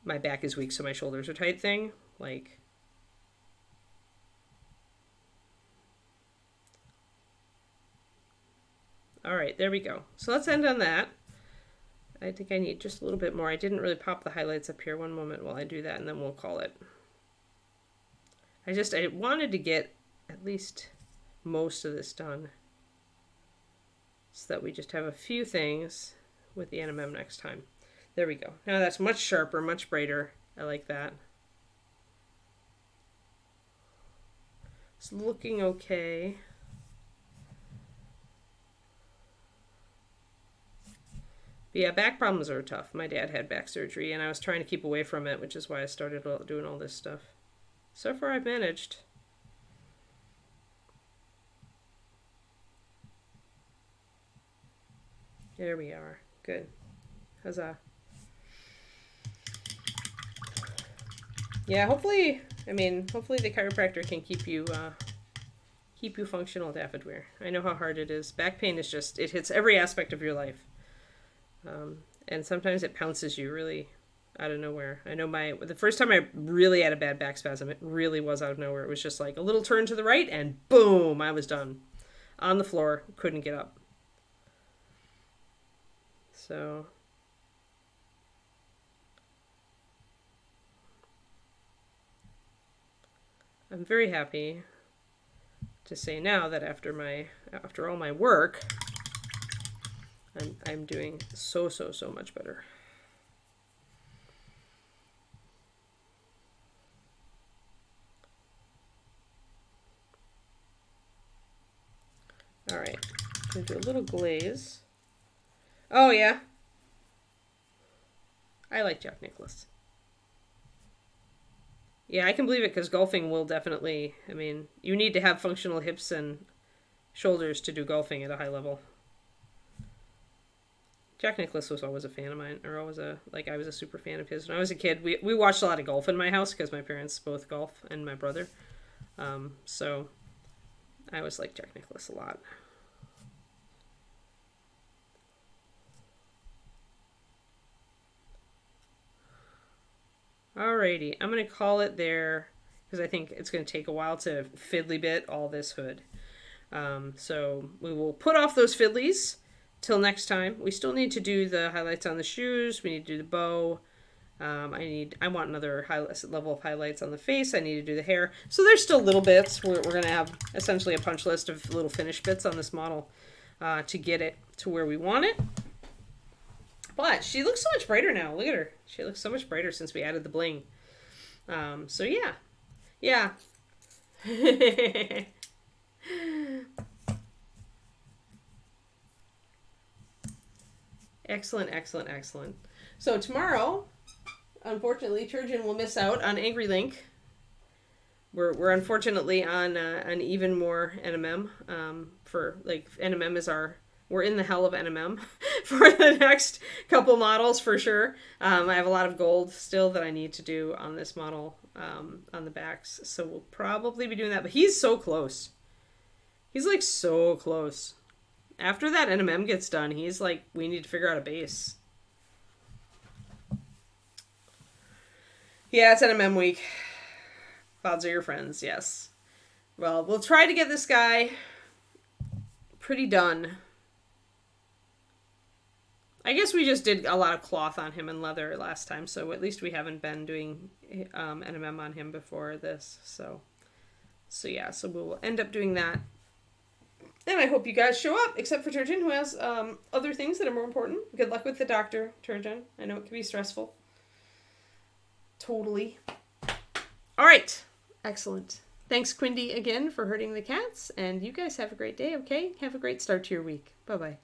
my back is weak so my shoulders are tight thing. Like, all right, there we go. So let's end on that. I think I need just a little bit more. I didn't really pop the highlights up here. One moment while I do that, and then we'll call it. I wanted to get at least most of this done, so that we just have a few things with the NMM next time. There we go. Now that's much sharper, much brighter. I like that. It's looking okay. But yeah, back problems are tough. My dad had back surgery, and I was trying to keep away from it, which is why I started doing all this stuff. So far, I've managed. There we are. Good. Huzzah. Yeah, hopefully the chiropractor can keep you functional, Daffodweir. I know how hard it is. Back pain is just, it hits every aspect of your life. And sometimes it pounces you really out of nowhere. I know the first time I really had a bad back spasm, it really was out of nowhere. It was just like a little turn to the right and boom, I was done. On the floor, couldn't get up. So I'm very happy to say now that after all my work, I'm doing so much better. All right, I'm gonna do a little glaze. Oh yeah, I like Jack Nicklaus. Yeah, I can believe it, because golfing will definitely, I mean, you need to have functional hips and shoulders to do golfing at a high level. Jack Nicklaus was always a fan of mine, or I was a super fan of his. When I was a kid, we watched a lot of golf in my house, because my parents both golf, and my brother. So I always liked Jack Nicklaus a lot. Alrighty, I'm going to call it there, because I think it's going to take a while to fiddly bit all this hood. So we will put off those fiddlies till next time. We still need to do the highlights on the shoes. We need to do the bow. I want another level of highlights on the face. I need to do the hair. So there's still little bits. We're going to have essentially a punch list of little finish bits on this model to get it to where we want it. But she looks so much brighter now. Look at her. She looks so much brighter since we added the bling. So yeah. Yeah. Excellent. So tomorrow, unfortunately, Turgeon will miss out on Angry Link. We're unfortunately on an even more NMM. For like NMM is we're in the hell of NMM for the next couple models for sure. I have a lot of gold still that I need to do on this model on the backs, so we'll probably be doing that. But he's so close. He's like so close. After that NMM gets done, he's like, we need to figure out a base. Yeah, it's NMM week. Bods are your friends, yes. Well, we'll try to get this guy pretty done. I guess we just did a lot of cloth on him and leather last time, so at least we haven't been doing NMM on him before this. So yeah, so we'll end up doing that. And I hope you guys show up, except for Turgeon, who has other things that are more important. Good luck with the doctor, Turgeon. I know it can be stressful. Totally. All right. Excellent. Thanks, Quindy, again for herding the cats. And you guys have a great day, okay? Have a great start to your week. Bye-bye.